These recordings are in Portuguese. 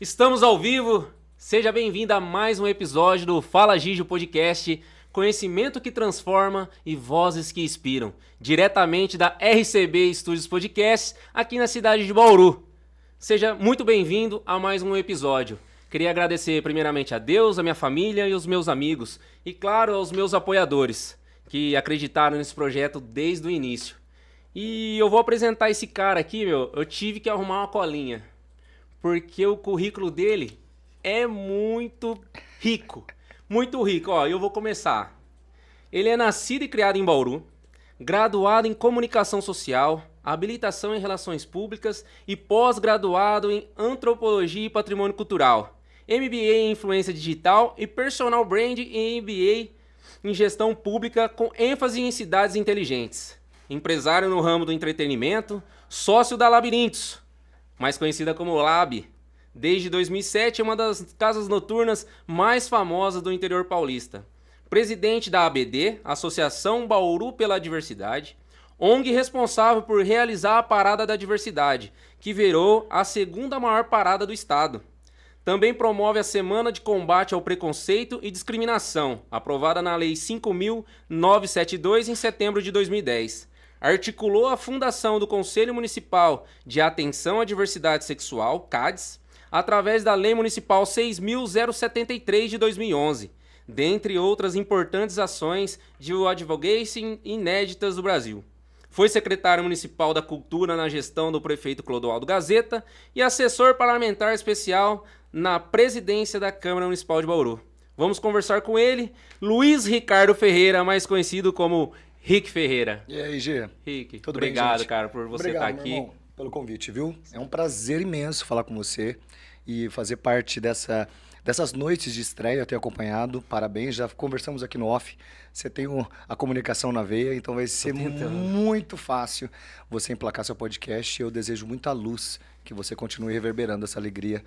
Estamos ao vivo, seja bem-vindo a mais um episódio do Fala Gijo Podcast, conhecimento que transforma e vozes que inspiram, diretamente da RCB Estúdios Podcast, aqui na cidade de Bauru. Seja muito bem-vindo a mais um episódio. Queria agradecer primeiramente a Deus, a minha família e os meus amigos, e claro, aos meus apoiadores, que acreditaram nesse projeto desde o início. E eu vou apresentar esse cara aqui, eu tive que arrumar uma colinha, porque o currículo dele é muito rico. Muito rico, ó, eu vou começar. Ele é nascido e criado em Bauru, graduado em Comunicação Social, habilitação em Relações Públicas e pós-graduado em Antropologia e Patrimônio Cultural, MBA em Influência Digital e Personal Brand e MBA em Gestão Pública com ênfase em cidades inteligentes. Empresário no ramo do entretenimento, sócio da Labirintos, mais conhecida como Lab. Desde 2007 é uma das casas noturnas mais famosas do interior paulista. Presidente da ABD, Associação Bauru pela Diversidade, ONG responsável por realizar a Parada da Diversidade, que virou a segunda maior parada do estado. Também promove a Semana de Combate ao Preconceito e Discriminação, aprovada na Lei 5.972 em setembro de 2010. Articulou a fundação do Conselho Municipal de Atenção à Diversidade Sexual, CADS, através da Lei Municipal 6.073 de 2011, dentre outras importantes ações de advocacy inéditas do Brasil. Foi secretário municipal da Cultura na gestão do prefeito Clodoaldo Gazeta e assessor parlamentar especial na presidência da Câmara Municipal de Bauru. Vamos conversar com ele, Luiz Ricardo Ferreira, mais conhecido como Rick Ferreira. E aí, Gê? Rick, tudo obrigado, bem, gente? Cara, por você estar aqui. Meu irmão, pelo convite, viu? É um prazer imenso falar com você e fazer parte dessas noites de estreia, ter acompanhado. Parabéns, já conversamos aqui no off. Você tem a comunicação na veia, então vai ser muito fácil você emplacar seu podcast. Eu desejo muita luz, que você continue reverberando essa alegria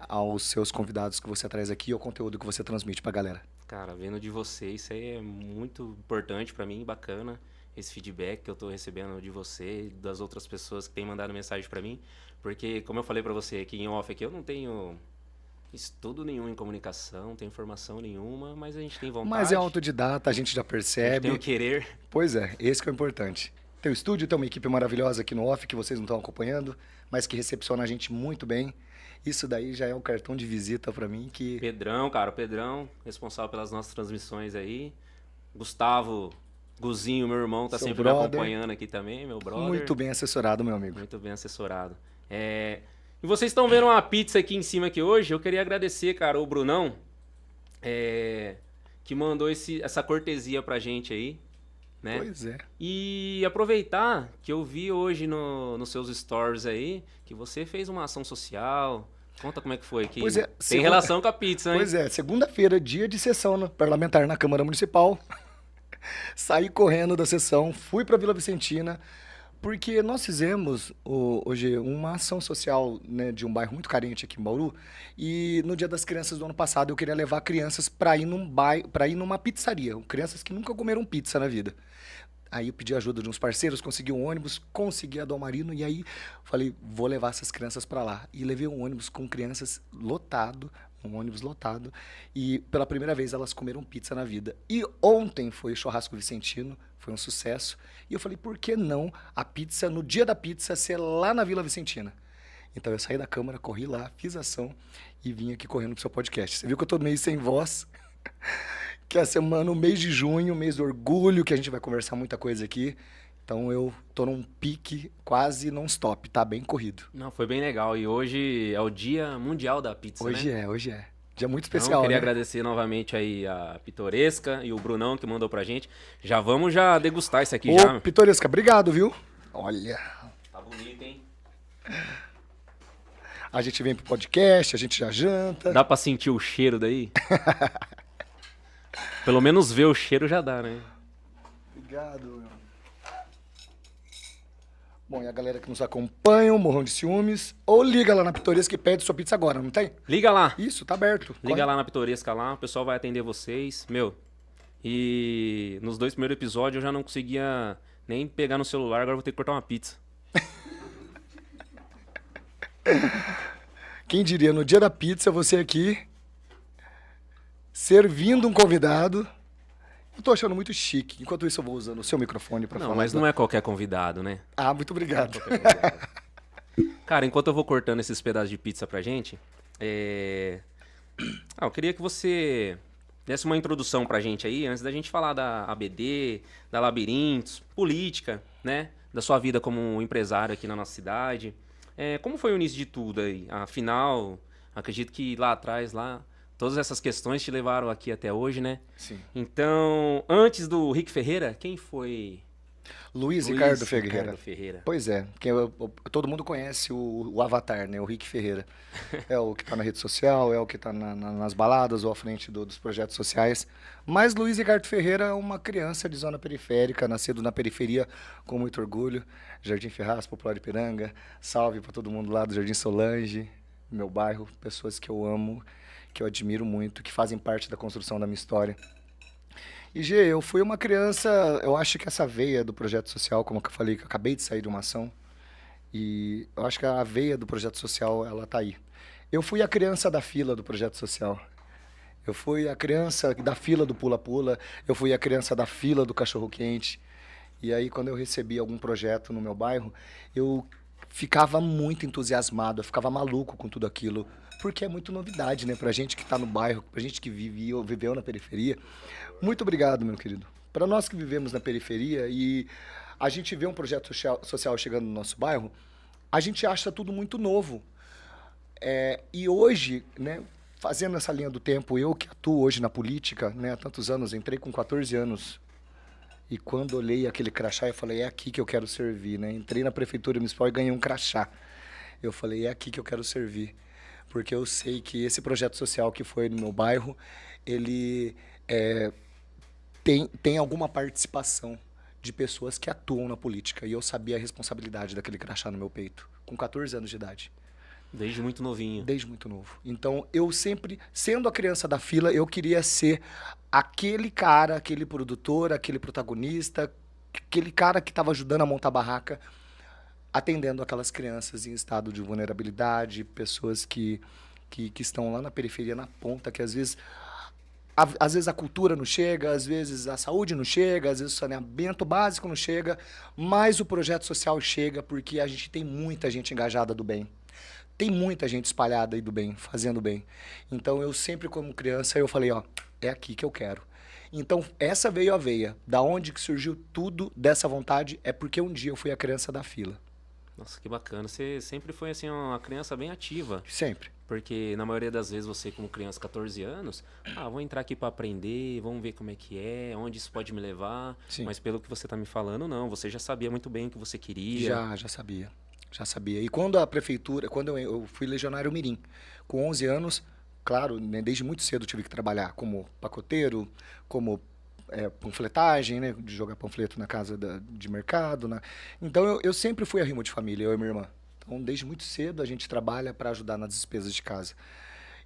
aos seus convidados que você traz aqui e ao conteúdo que você transmite pra galera. Cara, vendo de você, isso aí é muito importante pra mim, bacana, esse feedback que eu tô recebendo de você e das outras pessoas que têm mandado mensagem pra mim, porque, como eu falei pra você aqui em off, aqui, eu não tenho estudo nenhum em comunicação, não tenho formação nenhuma, mas a gente tem vontade. Mas é autodidata, a gente já percebe. Tem o querer. Pois é, esse que é o importante. Tem o estúdio, tem uma equipe maravilhosa aqui no off, que vocês não estão acompanhando, mas que recepciona a gente muito bem. Isso daí já é um cartão de visita pra mim que... Pedrão, cara, o Pedrão, responsável pelas nossas transmissões aí. Gustavo, Guzinho, meu irmão, tá Seu sempre brother. me acompanhando aqui também, meu brother. Muito bem assessorado, meu amigo. Muito bem assessorado. E vocês estão vendo uma pizza aqui em cima aqui hoje. Eu queria agradecer, cara, o Brunão, que mandou essa cortesia pra gente aí, né? Pois é. E aproveitar que eu vi hoje nos seus stories aí que você fez uma ação social. Conta como é que foi aqui. Pois é, Tem relação com a pizza, hein? Pois é, segunda-feira, dia de sessão parlamentar na Câmara Municipal. Saí correndo da sessão, fui para Vila Vicentina, porque nós fizemos hoje uma ação social, né, de um bairro muito carente aqui em Bauru, e no Dia das Crianças do ano passado eu queria levar crianças para ir numa pizzaria, crianças que nunca comeram pizza na vida. Aí eu pedi ajuda de uns parceiros, consegui um ônibus, consegui a Dom Marino, e aí falei, vou levar essas crianças para lá. E levei um ônibus com crianças lotado, um ônibus lotado, e pela primeira vez elas comeram pizza na vida. E ontem foi churrasco vicentino, foi um sucesso, e eu falei, por que não a pizza, no dia da pizza, ser lá na Vila Vicentina? Então eu saí da Câmara, corri lá, fiz ação e vim aqui correndo pro seu podcast. Você viu que eu tô meio sem voz? Que é a semana, o mês de junho, mês do orgulho, que a gente vai conversar muita coisa aqui. Então eu tô num pique quase non-stop, tá bem corrido. Não, foi bem legal. E hoje é o Dia Mundial da Pizza, Hoje né? Hoje é. Dia muito Então, especial, queria né? agradecer novamente aí a Pitoresca e o Brunão que mandou pra gente. Já vamos degustar isso aqui já. Ô, Pitoresca, obrigado, viu? Olha, Tá bonito, hein? a gente vem pro podcast, a gente já janta. Dá pra sentir o cheiro daí? Pelo menos ver o cheiro já dá, né? Obrigado, meu. Bom, e a galera que nos acompanha, morram de ciúmes, ou liga lá na Pitoresca e pede sua pizza agora, não tem? Liga lá. Isso, tá aberto. Liga lá na Pitoresca lá, o pessoal vai atender vocês. Meu, e nos 2 primeiros episódios eu já não conseguia nem pegar no celular, agora eu vou ter que cortar uma pizza. Quem diria, no dia da pizza, você aqui, servindo um convidado. Eu tô achando muito chique. Enquanto isso, eu vou usando o seu microfone para falar. Não, mas não é qualquer convidado, né? Ah, muito obrigado. Não é qualquer convidado. Cara, enquanto eu vou cortando esses pedaços de pizza pra gente, eu queria que você desse uma introdução pra gente aí, antes da gente falar da ABD, da Labirintos, política, né? Da sua vida como empresário aqui na nossa cidade. Como foi o início de tudo aí? Afinal, acredito que lá atrás, todas essas questões te levaram aqui até hoje, né? Sim. Então, antes do Rick Ferreira, quem foi? Luiz Ricardo Ferreira. Pois é, todo mundo conhece o Avatar, né? O Rick Ferreira. É o que está na rede social, é o que está nas baladas ou à frente dos projetos sociais. Mas Luiz Ricardo Ferreira é uma criança de zona periférica, nascido na periferia com muito orgulho. Jardim Ferraz, Popular Ipiranga. Salve para todo mundo lá do Jardim Solange, meu bairro. Pessoas que eu amo, que eu admiro muito, que fazem parte da construção da minha história. E, Gê, eu fui uma criança, eu acho que essa veia do projeto social, como eu falei, que eu acabei de sair de uma ação, e eu acho que a veia do projeto social, ela tá aí. Eu fui a criança da fila do projeto social. Eu fui a criança da fila do pula-pula, eu fui a criança da fila do cachorro-quente. E aí, quando eu recebi algum projeto no meu bairro, eu ficava muito entusiasmado, eu ficava maluco com tudo aquilo, porque é muito novidade, né? Pra gente que tá no bairro, pra gente que viveu na periferia. Muito obrigado, meu querido. Para nós que vivemos na periferia e a gente vê um projeto social chegando no nosso bairro, a gente acha tudo muito novo. E hoje, né, fazendo essa linha do tempo, eu que atuo hoje na política, né, há tantos anos, entrei com 14 anos. E quando olhei aquele crachá, eu falei, é aqui que eu quero servir, né? Entrei na prefeitura municipal e ganhei um crachá. Eu falei, é aqui que eu quero servir. Porque eu sei que esse projeto social que foi no meu bairro, ele tem alguma participação de pessoas que atuam na política. E eu sabia a responsabilidade daquele crachá no meu peito, com 14 anos de idade. Desde muito novinho. Desde muito novo. Então, eu sempre, sendo a criança da fila, eu queria ser aquele cara, aquele produtor, aquele protagonista, aquele cara que estava ajudando a montar a barraca, atendendo aquelas crianças em estado de vulnerabilidade, pessoas que estão lá na periferia, na ponta, que às vezes a cultura não chega, às vezes a saúde não chega, às vezes o saneamento básico não chega, mas o projeto social chega porque a gente tem muita gente engajada do bem. Tem muita gente espalhada aí do bem, fazendo bem. Então, eu sempre, como criança, eu falei, é aqui que eu quero. Então, essa veio a veia. Da onde que surgiu tudo dessa vontade é porque um dia eu fui a criança da fila. Nossa, que bacana. Você sempre foi, assim, uma criança bem ativa. Sempre. Porque, na maioria das vezes, você, como criança, 14 anos, vou entrar aqui para aprender, vamos ver como é que é, onde isso pode me levar. Sim. Mas, pelo que você tá me falando, não. Você já sabia muito bem o que você queria. Já sabia. Já sabia. E quando a prefeitura, quando eu fui legionário mirim, com 11 anos, claro, né, desde muito cedo tive que trabalhar como pacoteiro, como panfletagem, né, de jogar panfleto na casa de mercado. Né? Então eu sempre fui arrimo de família, eu e minha irmã. Então desde muito cedo a gente trabalha para ajudar nas despesas de casa.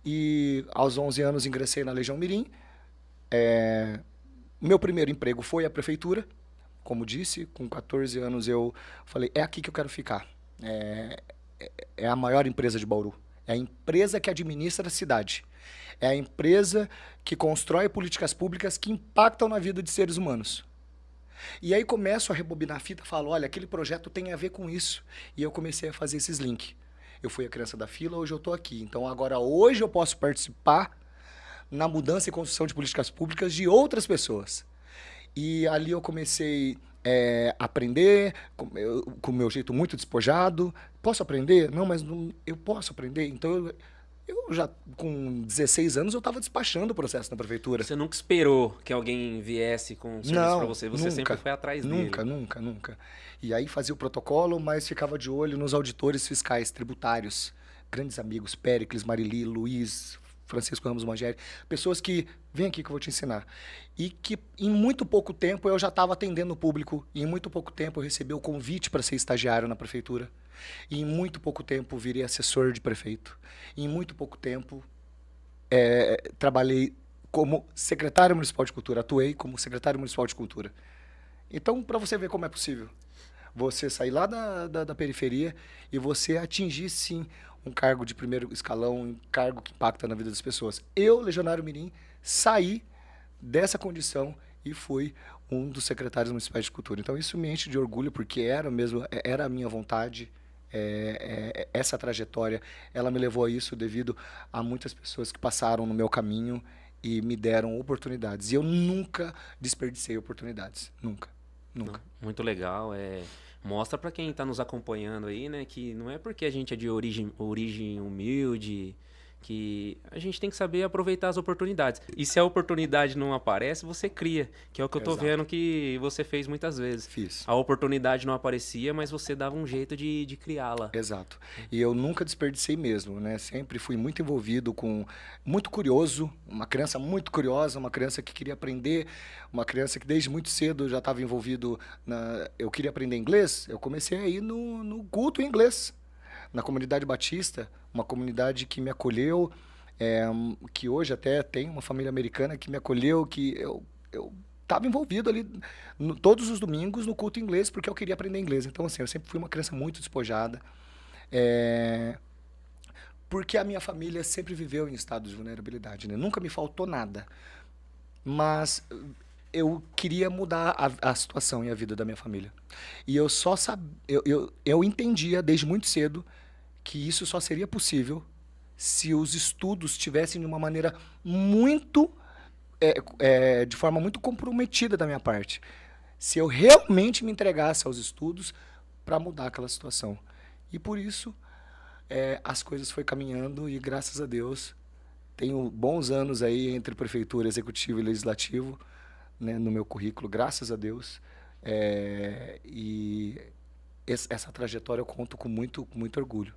E aos 11 anos ingressei na Legião Mirim. Meu primeiro emprego foi a prefeitura. Como disse, com 14 anos eu falei, é aqui que eu quero ficar. É a maior empresa de Bauru. É a empresa que administra a cidade. É a empresa que constrói políticas públicas que impactam na vida de seres humanos. E aí começo a rebobinar a fita e falo, olha, aquele projeto tem a ver com isso. E eu comecei a fazer esses links. Eu fui a criança da fila, hoje eu estou aqui. Então agora, hoje eu posso participar na mudança e construção de políticas públicas de outras pessoas. E ali eu comecei aprender, com o meu jeito muito despojado. Posso aprender? Não, mas eu posso aprender. Então, eu já, com 16 anos, eu estava despachando o processo na prefeitura. Você nunca esperou que alguém viesse com serviço para você? Você sempre foi atrás dele? Nunca. E aí fazia o protocolo, mas ficava de olho nos auditores fiscais tributários. Grandes amigos, Péricles, Marili, Luiz, Francisco Ramos Mangeri, pessoas que, vem aqui que eu vou te ensinar. E que em muito pouco tempo eu já estava atendendo o público, e em muito pouco tempo eu recebi o convite para ser estagiário na prefeitura, e em muito pouco tempo virei assessor de prefeito, e em muito pouco tempo trabalhei como secretário municipal de cultura, atuei como secretário municipal de cultura. Então, para você ver como é possível, você sair lá da periferia e você atingir, sim, um cargo de primeiro escalão, um cargo que impacta na vida das pessoas. Eu, Legionário Mirim, saí dessa condição e fui um dos secretários municipais de cultura. Então isso me enche de orgulho, porque era a minha vontade. Essa trajetória, ela me levou a isso devido a muitas pessoas que passaram no meu caminho e me deram oportunidades. E eu nunca desperdicei oportunidades. Nunca. Nunca. Muito legal. Mostra para quem está nos acompanhando aí, né, que não é porque a gente é de origem humilde que a gente tem que saber aproveitar as oportunidades. E se a oportunidade não aparece, você cria, que é o que eu tô vendo que você fez muitas vezes. Fiz. A oportunidade não aparecia, mas você dava um jeito de criá-la. Exato. E eu nunca desperdicei mesmo, né? Sempre fui muito envolvido muito curioso, uma criança muito curiosa, uma criança que queria aprender, uma criança que desde muito cedo já estava envolvido eu queria aprender inglês, eu comecei a ir no culto em inglês. Na comunidade batista, uma comunidade que me acolheu, que hoje até tem uma família americana que me acolheu, que eu estava envolvido ali todos os domingos no culto inglês, porque eu queria aprender inglês. Então, assim, eu sempre fui uma criança muito despojada, porque a minha família sempre viveu em estado de vulnerabilidade, né? Nunca me faltou nada. Mas eu queria mudar a situação e a vida da minha família. E eu só eu entendia desde muito cedo que isso só seria possível se os estudos tivessem de uma maneira muito, de forma muito comprometida da minha parte. Se eu realmente me entregasse aos estudos para mudar aquela situação. E por isso, as coisas foram caminhando e, graças a Deus, tenho bons anos aí entre prefeitura, executivo e legislativo, né, no meu currículo, graças a Deus. E essa trajetória eu conto com muito orgulho.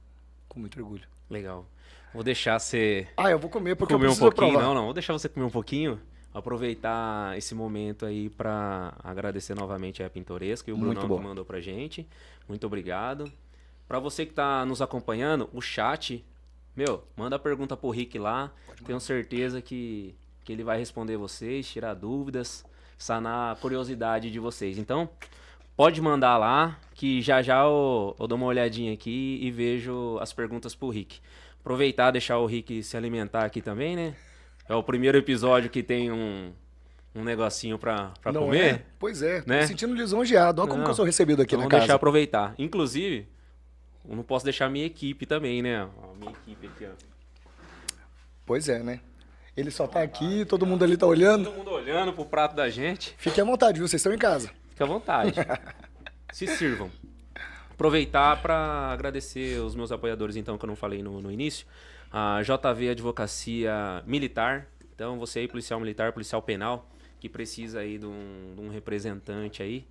Com muito orgulho. Legal. Vou deixar você... eu vou comer porque comer eu um preciso pouquinho. provar. Não, vou deixar você comer um pouquinho. Aproveitar esse momento aí para agradecer novamente a Pintoresca e o Brunão que mandou pra gente. Muito obrigado. Para você que tá nos acompanhando, o chat, manda a pergunta pro Rick lá. Tenho certeza que ele vai responder vocês, tirar dúvidas, sanar a curiosidade de vocês. Então, pode mandar lá, que já eu dou uma olhadinha aqui e vejo as perguntas pro Rick. Aproveitar, deixar o Rick se alimentar aqui também, né? É o primeiro episódio que tem um negocinho pra comer. Pois é, né? Tô sentindo lisonjeado. Olha como que eu sou recebido aqui então na vamos casa. deixar aproveitar. Inclusive, eu não posso deixar a minha equipe também, né? A minha equipe aqui, ó. Pois é, né? Ele só tá aqui, todo mundo ali tá olhando. Todo mundo olhando pro prato da gente. Fique à vontade, viu? Vocês estão em casa. Fique à vontade. Se sirvam. Aproveitar para agradecer os meus apoiadores, então, que eu não falei no início. A JV Advocacia Militar. Então, você aí, policial militar, policial penal, que precisa aí de um representante aí.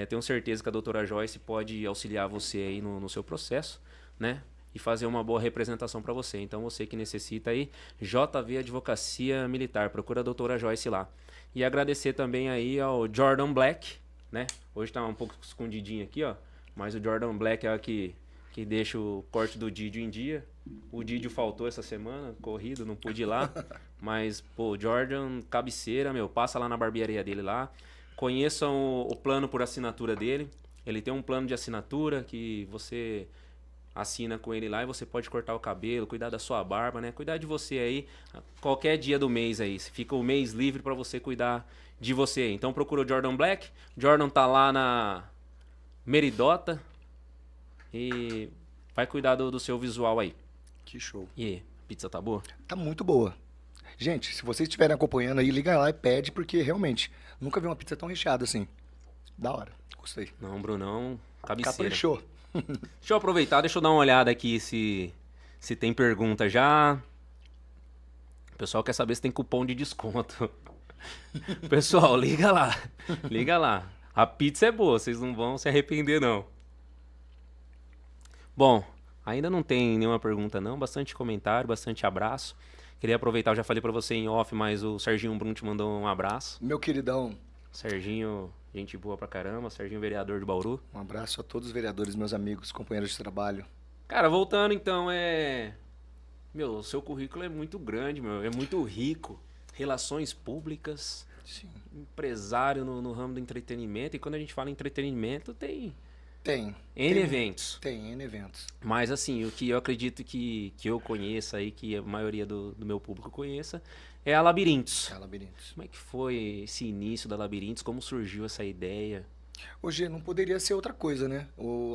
Tenho certeza que a doutora Joyce pode auxiliar você aí no seu processo, né? E fazer uma boa representação para você. Então, você que necessita aí, JV Advocacia Militar. Procura a doutora Joyce lá. E agradecer também aí ao Jordan Black, né? Hoje tá um pouco escondidinho aqui, ó. Mas o Jordan Black é o que deixa o corte do Didio em dia. O Didio faltou essa semana, corrido, não pude ir lá. Mas, pô, Jordan, cabeceira, passa lá na barbearia dele lá. Conheçam o plano por assinatura dele. Ele tem um plano de assinatura que você assina com ele lá e você pode cortar o cabelo, cuidar da sua barba, né? Cuidar de você aí, qualquer dia do mês aí. Fica o mês livre para você cuidar de você. Então procura o Jordan Black. Jordan tá lá na Meridota e vai cuidar do seu visual aí. Que show. E aí, a pizza tá boa? Tá muito boa. Gente, se vocês estiverem acompanhando aí, liga lá e pede, porque realmente, nunca vi uma pizza tão recheada assim. Da hora, gostei. Não, Brunão, cabeceira. Caprichou. Deixa eu aproveitar, deixa eu dar uma olhada aqui se tem pergunta já. O pessoal quer saber se tem cupom de desconto. Pessoal, liga lá. Liga lá. A pizza é boa, vocês não vão se arrepender, não. Bom, ainda não tem nenhuma pergunta, não. Bastante comentário, bastante abraço. Queria aproveitar, eu já falei pra você em off, mas o Serginho Brum te mandou um abraço. Meu queridão. Serginho, gente boa pra caramba. Serginho, vereador de Bauru. Um abraço a todos os vereadores, meus amigos, companheiros de trabalho. Cara, voltando então, o seu currículo é muito grande, é muito rico. Relações públicas, Sim. empresário no ramo do entretenimento. E quando a gente fala em entretenimento, tem Tem. N eventos. Tem N eventos. Mas assim, o que eu acredito que eu conheça aí, que a maioria do meu público conheça, é a Labirintos. É a Labirintos. Como é que foi esse início da Labirintos? Como surgiu essa ideia? Hoje não poderia ser outra coisa, né?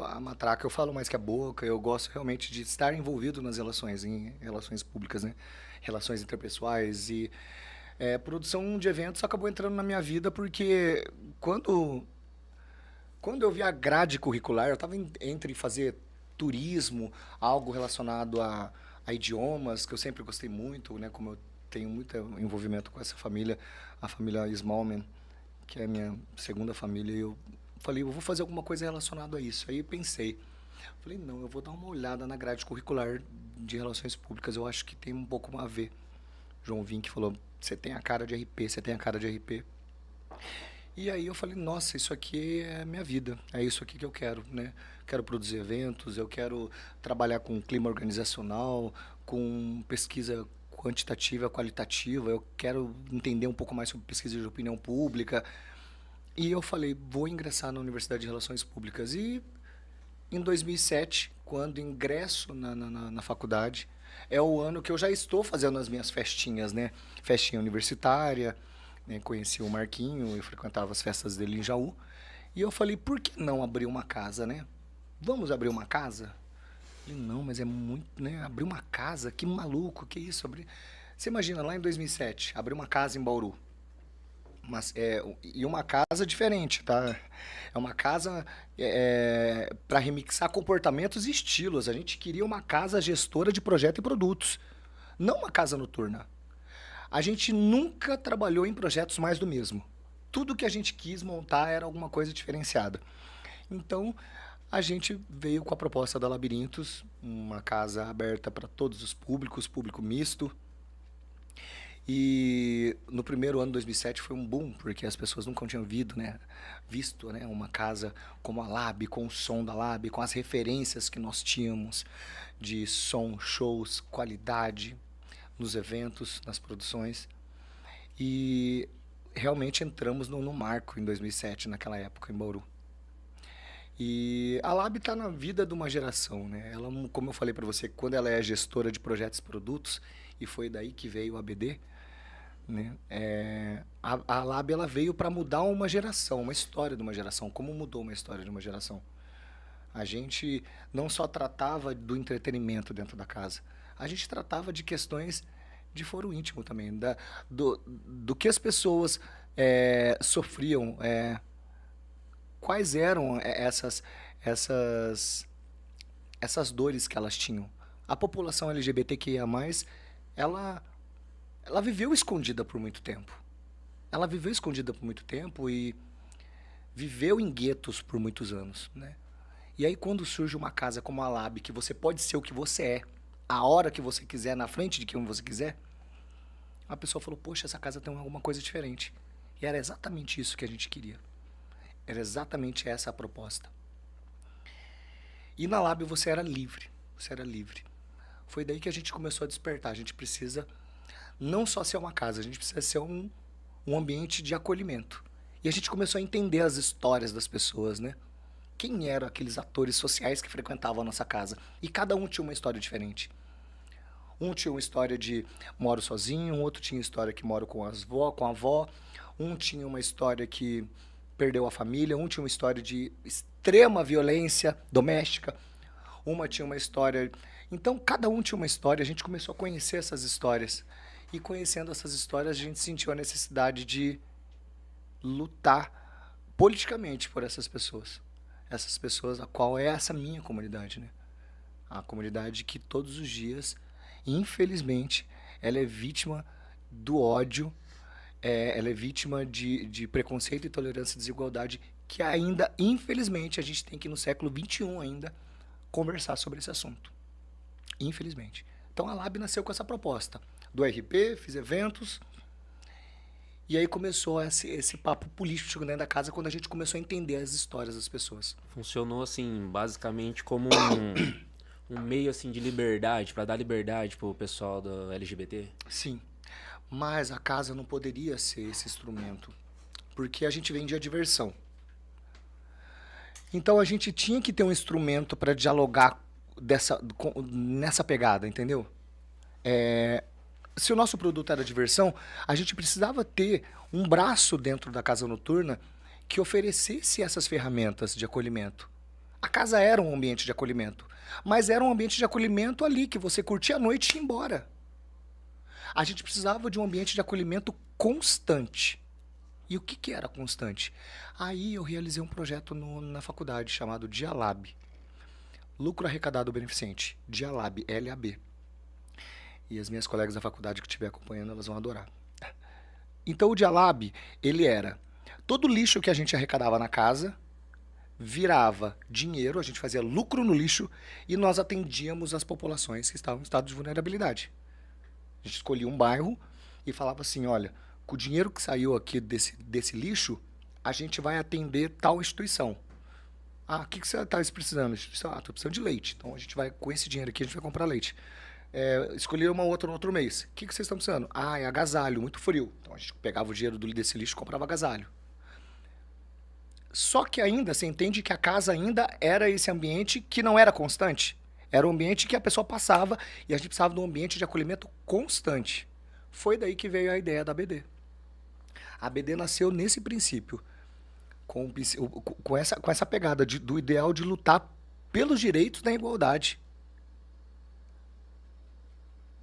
A matraca, eu falo mais que a boca, eu gosto realmente de estar envolvido nas relações, em relações públicas, né? Relações interpessoais e produção de eventos acabou entrando na minha vida porque quando eu vi a grade curricular, eu estava entre fazer turismo, algo relacionado a idiomas, que eu sempre gostei muito, né? Como eu tenho muito envolvimento com essa família, a família Smallman, que é a minha segunda família, e eu falei, eu vou fazer alguma coisa relacionada a isso. Aí pensei, falei, não, eu vou dar uma olhada na grade curricular de relações públicas, eu acho que tem um pouco a ver. João Vink falou, você tem a cara de RP, você tem a cara de RP. E aí eu falei, nossa, isso aqui é minha vida, é isso aqui que eu quero, né? Quero produzir eventos, eu quero trabalhar com clima organizacional, com pesquisa quantitativa, qualitativa, eu quero entender um pouco mais sobre pesquisa de opinião pública. E eu falei, vou ingressar na Universidade de Relações Públicas. E em 2007, quando ingresso na faculdade, é o ano que eu já estou fazendo as minhas festinhas, né? Festinha universitária, né? Conheci o Marquinho, eu frequentava as festas dele em Jaú. E eu falei, por que não abrir uma casa, né? Vamos abrir uma casa? Ele, não, mas é muito, né? Abrir uma casa, que maluco, que isso? Você imagina, lá em 2007, abrir uma casa em Bauru. E uma casa diferente, tá? É uma casa para remixar comportamentos e estilos. A gente queria uma casa gestora de projeto e produtos, não uma casa noturna. A gente nunca trabalhou em projetos mais do mesmo. Tudo que a gente quis montar era alguma coisa diferenciada. Então, a gente veio com a proposta da Labirintos, uma casa aberta para todos os públicos, público misto. E no primeiro ano de 2007 foi um boom, porque as pessoas nunca tinham visto, né, uma casa como a Lab, com o som da Lab, com as referências que nós tínhamos de som, shows, qualidade nos eventos, nas produções. E realmente entramos no marco em 2007, naquela época, em Bauru. E a Lab está na vida de uma geração, né? Ela, como eu falei para você, quando ela é gestora de projetos e produtos, e foi daí que veio o ABD, né? A Lab ela veio para mudar uma geração, uma história de uma geração. Como mudou uma história de uma geração? A gente não só tratava do entretenimento dentro da casa, a gente tratava de questões de foro íntimo também, do que as pessoas sofriam, quais eram essas dores que elas tinham. A população LGBTQIA+, ela viveu escondida por muito tempo. Ela viveu escondida por muito tempo e viveu em guetos por muitos anos, né? E aí quando surge uma casa como a Lab, que você pode ser o que você é, a hora que você quiser, na frente de quem você quiser, a pessoa falou, poxa, essa casa tem alguma coisa diferente. E era exatamente isso que a gente queria. Era exatamente essa a proposta. E na Lab você era livre. Você era livre. Foi daí que a gente começou a despertar. A gente precisa não só ser uma casa, a gente precisa ser um ambiente de acolhimento. E a gente começou a entender as histórias das pessoas, né? Quem eram aqueles atores sociais que frequentavam a nossa casa? E cada um tinha uma história diferente. Um tinha uma história de moro sozinho, um outro tinha história que moro com a avó, um tinha uma história que perdeu a família, um tinha uma história de extrema violência doméstica, uma tinha uma história... Então, cada um tinha uma história, a gente começou a conhecer essas histórias. E conhecendo essas histórias, a gente sentiu a necessidade de lutar politicamente por essas pessoas. Essas pessoas, a qual é essa minha comunidade, né? A comunidade que todos os dias, infelizmente, ela é vítima do ódio, ela é vítima de preconceito, intolerância e desigualdade, que ainda, infelizmente, a gente tem que no século XXI ainda conversar sobre esse assunto. Infelizmente. Então a Lab nasceu com essa proposta do RP, fiz eventos, e aí começou esse papo político dentro da casa quando a gente começou a entender as histórias das pessoas. Funcionou assim, basicamente como um meio assim de liberdade, para dar liberdade pro pessoal do LGBT? Sim, mas a casa não poderia ser esse instrumento, porque a gente vendia diversão. Então a gente tinha que ter um instrumento para dialogar nessa pegada, entendeu? Se o nosso produto era diversão, a gente precisava ter um braço dentro da casa noturna que oferecesse essas ferramentas de acolhimento. A casa era um ambiente de acolhimento, mas era um ambiente de acolhimento ali, que você curtia a noite e ia embora. A gente precisava de um ambiente de acolhimento constante. E o que era constante? Aí eu realizei um projeto na faculdade chamado Dialab. Lucro arrecadado beneficente. Dialab, LAB. E as minhas colegas da faculdade que estiver acompanhando, elas vão adorar. Então o Dialab, ele era todo o lixo que a gente arrecadava na casa, virava dinheiro, a gente fazia lucro no lixo e nós atendíamos as populações que estavam em estado de vulnerabilidade. A gente escolhia um bairro e falava assim, olha, com o dinheiro que saiu aqui desse lixo, a gente vai atender tal instituição. Ah, o que você está precisando? Ah, estou precisando de leite. Então a gente vai, com esse dinheiro aqui, a gente vai comprar leite. Escolher uma outra no outro mês. O que vocês estão precisando? Ah, é agasalho, muito frio. Então a gente pegava o dinheiro desse lixo e comprava agasalho. Só que ainda, você entende que a casa ainda era esse ambiente que não era constante. Era um ambiente que a pessoa passava e a gente precisava de um ambiente de acolhimento constante. Foi daí que veio a ideia da ABD. A ABD nasceu nesse princípio, com essa pegada do ideal de lutar pelos direitos da igualdade,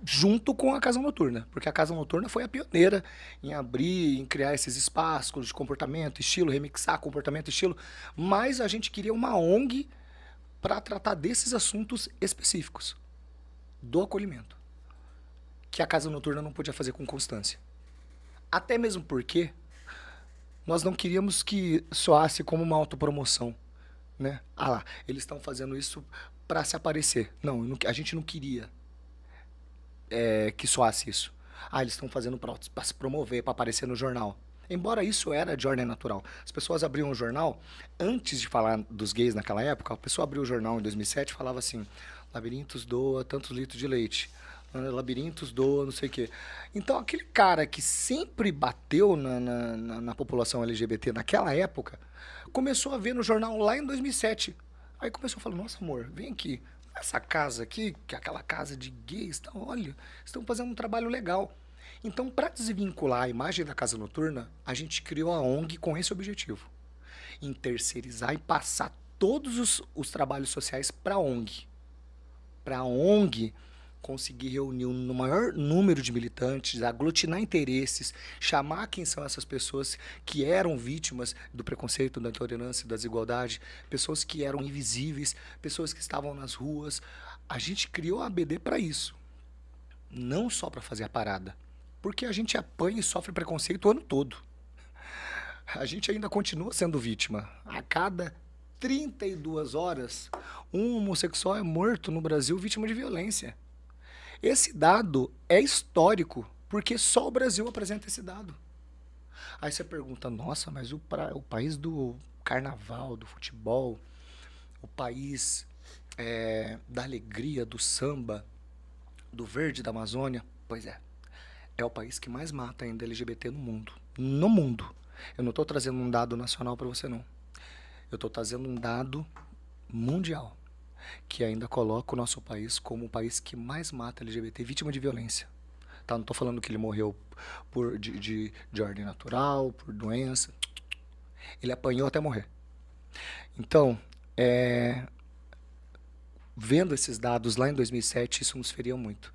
junto com a Casa Noturna, porque a Casa Noturna foi a pioneira em abrir, em criar esses espaços de comportamento, estilo, remixar comportamento, estilo, mas a gente queria uma ONG para tratar desses assuntos específicos, do acolhimento, que a Casa Noturna não podia fazer com constância. Até mesmo porque nós não queríamos que soasse como uma autopromoção, né? Ah lá, eles estão fazendo isso para se aparecer. Não, a gente não queria que soasse isso. Ah, eles estão fazendo para se promover, para aparecer no jornal. Embora isso era de ordem natural. As pessoas abriam o jornal, antes de falar dos gays naquela época, a pessoa abriu o jornal em 2007 e falava assim, Labirintos doa tantos litros de leite. Labirintos doa não sei o quê. Então, aquele cara que sempre bateu na população LGBT naquela época, começou a ver no jornal lá em 2007. Aí começou a falar, nossa amor, vem aqui. Essa casa aqui, que é aquela casa de gays, tá, olha, estão fazendo um trabalho legal. Então, para desvincular a imagem da Casa Noturna, a gente criou a ONG com esse objetivo. Em terceirizar e passar todos os trabalhos sociais para a ONG. Para a ONG conseguir reunir no maior número de militantes, aglutinar interesses, chamar quem são essas pessoas que eram vítimas do preconceito, da intolerância, da desigualdade, pessoas que eram invisíveis, pessoas que estavam nas ruas. A gente criou a ABD para isso, não só para fazer a parada, porque a gente apanha e sofre preconceito o ano todo. A gente ainda continua sendo vítima. A cada 32 horas, um homossexual é morto no Brasil vítima de violência. Esse dado é histórico, porque só o Brasil apresenta esse dado. Aí você pergunta, nossa, mas o país do carnaval, do futebol, o país da alegria, do samba, do verde da Amazônia, pois é o país que mais mata ainda LGBT no mundo. No mundo. Eu não estou trazendo um dado nacional para você, não. Eu estou trazendo um dado mundial, que ainda coloca o nosso país como o país que mais mata LGBT vítima de violência. Tá? Não estou falando que ele morreu de ordem natural, por doença. Ele apanhou até morrer. Então, vendo esses dados lá em 2007, isso nos feria muito.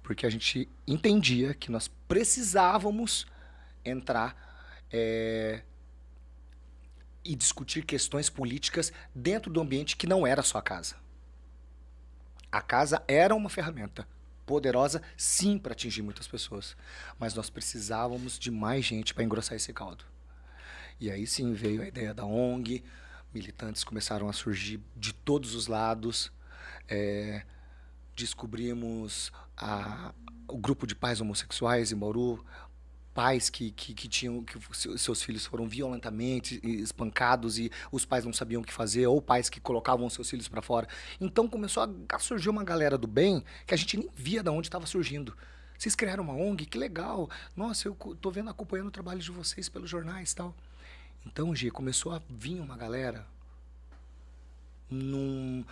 Porque a gente entendia que nós precisávamos entrar e discutir questões políticas dentro do ambiente que não era só a casa. A casa era uma ferramenta poderosa, sim, para atingir muitas pessoas. Mas nós precisávamos de mais gente para engrossar esse caldo. E aí sim veio a ideia da ONG, militantes começaram a surgir de todos os lados, descobrimos o grupo de pais homossexuais em Bauru, pais que seus filhos foram violentamente espancados e os pais não sabiam o que fazer, ou pais que colocavam seus filhos para fora. Então começou a surgir uma galera do bem que a gente nem via de onde estava surgindo. Vocês criaram uma ONG? Que legal! Nossa, eu tô vendo, acompanhando o trabalho de vocês pelos jornais e tal. Então, Gi, começou a vir uma galera num,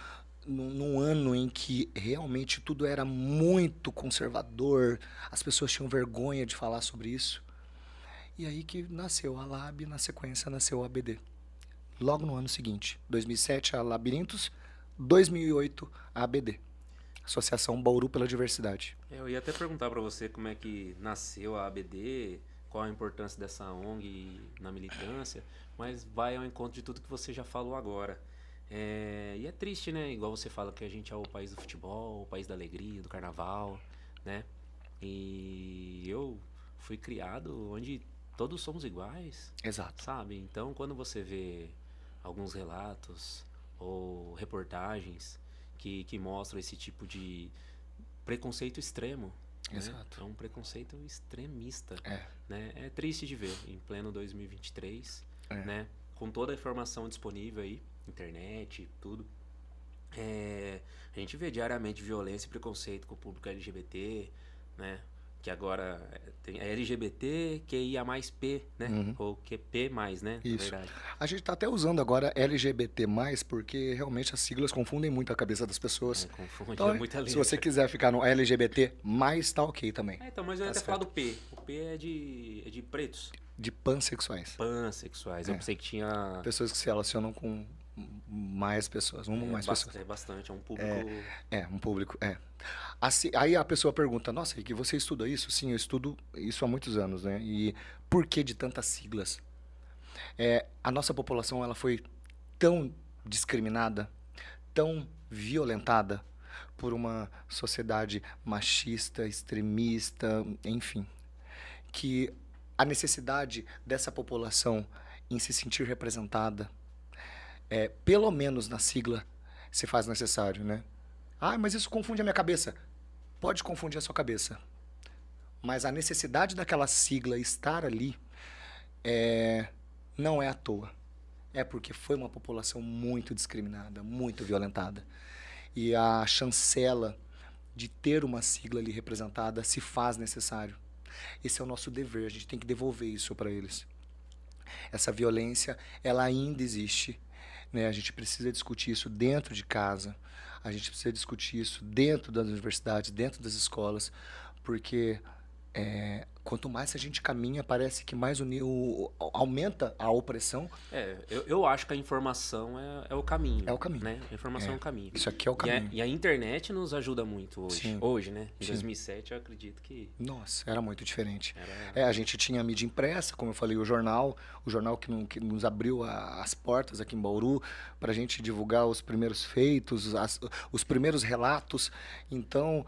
num ano em que realmente tudo era muito conservador, as pessoas tinham vergonha de falar sobre isso. E aí que nasceu a Lab, na sequência nasceu a ABD. Logo no ano seguinte, 2007 a Labirintos, 2008 a ABD, Associação Bauru pela Diversidade. Eu ia até perguntar para você como é que nasceu a ABD, qual a importância dessa ONG na militância, mas vai ao encontro de tudo que você já falou agora. E é triste, né? Igual você fala que a gente é o país do futebol, o país da alegria, do carnaval, né? E eu fui criado onde todos somos iguais, Exato. sabe? Então, quando você vê alguns relatos ou reportagens que mostram esse tipo de preconceito extremo, né? Exato. É um preconceito extremista, É. né? É triste de ver em pleno 2023, É. né? Com toda a informação disponível aí, internet, tudo. A gente vê diariamente violência e preconceito com o público LGBT, né? Que agora tem LGBT, QIA mais P, né? Ou QP mais, né? Isso. Na verdade. A gente está até usando agora LGBT+, porque realmente as siglas confundem muito a cabeça das pessoas. Confunde, Então, é muita se letra. você quiser ficar no LGBT+, tá ok também. Então, mas eu ia Tá até falar do certo. P. O P é de pretos, De pansexuais. pansexuais. Eu pensei que tinha... Pessoas que se relacionam com mais pessoas, uma ou mais pessoas. É bastante, é um público... Um público, Aí a pessoa pergunta, nossa, Rick, você estuda isso? Sim, eu estudo isso há muitos anos, né? E por que de tantas siglas? A nossa população, ela foi tão discriminada, tão violentada por uma sociedade machista, extremista, enfim, que a necessidade dessa população em se sentir representada, pelo menos na sigla, se faz necessário, né? Ah, mas isso confunde a minha cabeça. Pode confundir a sua cabeça. Mas a necessidade daquela sigla estar ali não é à toa. É porque foi uma população muito discriminada, muito violentada. E a chancela de ter uma sigla ali representada se faz necessário. Esse é o nosso dever, a gente tem que devolver isso para eles. Essa violência, ela ainda existe, né? A gente precisa discutir isso dentro de casa, a gente precisa discutir isso dentro das universidades, dentro das escolas, porque quanto mais a gente caminha, parece que mais aumenta a opressão. Eu acho que a informação é o caminho. É o caminho. Né? A informação é o caminho. Isso aqui é o caminho. E a internet nos ajuda muito hoje. Sim. Hoje, né? Em Sim. 2007, eu acredito que... Nossa, era muito diferente. A gente tinha a mídia impressa, como eu falei, o jornal que nos abriu as portas aqui em Bauru para a gente divulgar os primeiros feitos, os primeiros relatos. Então,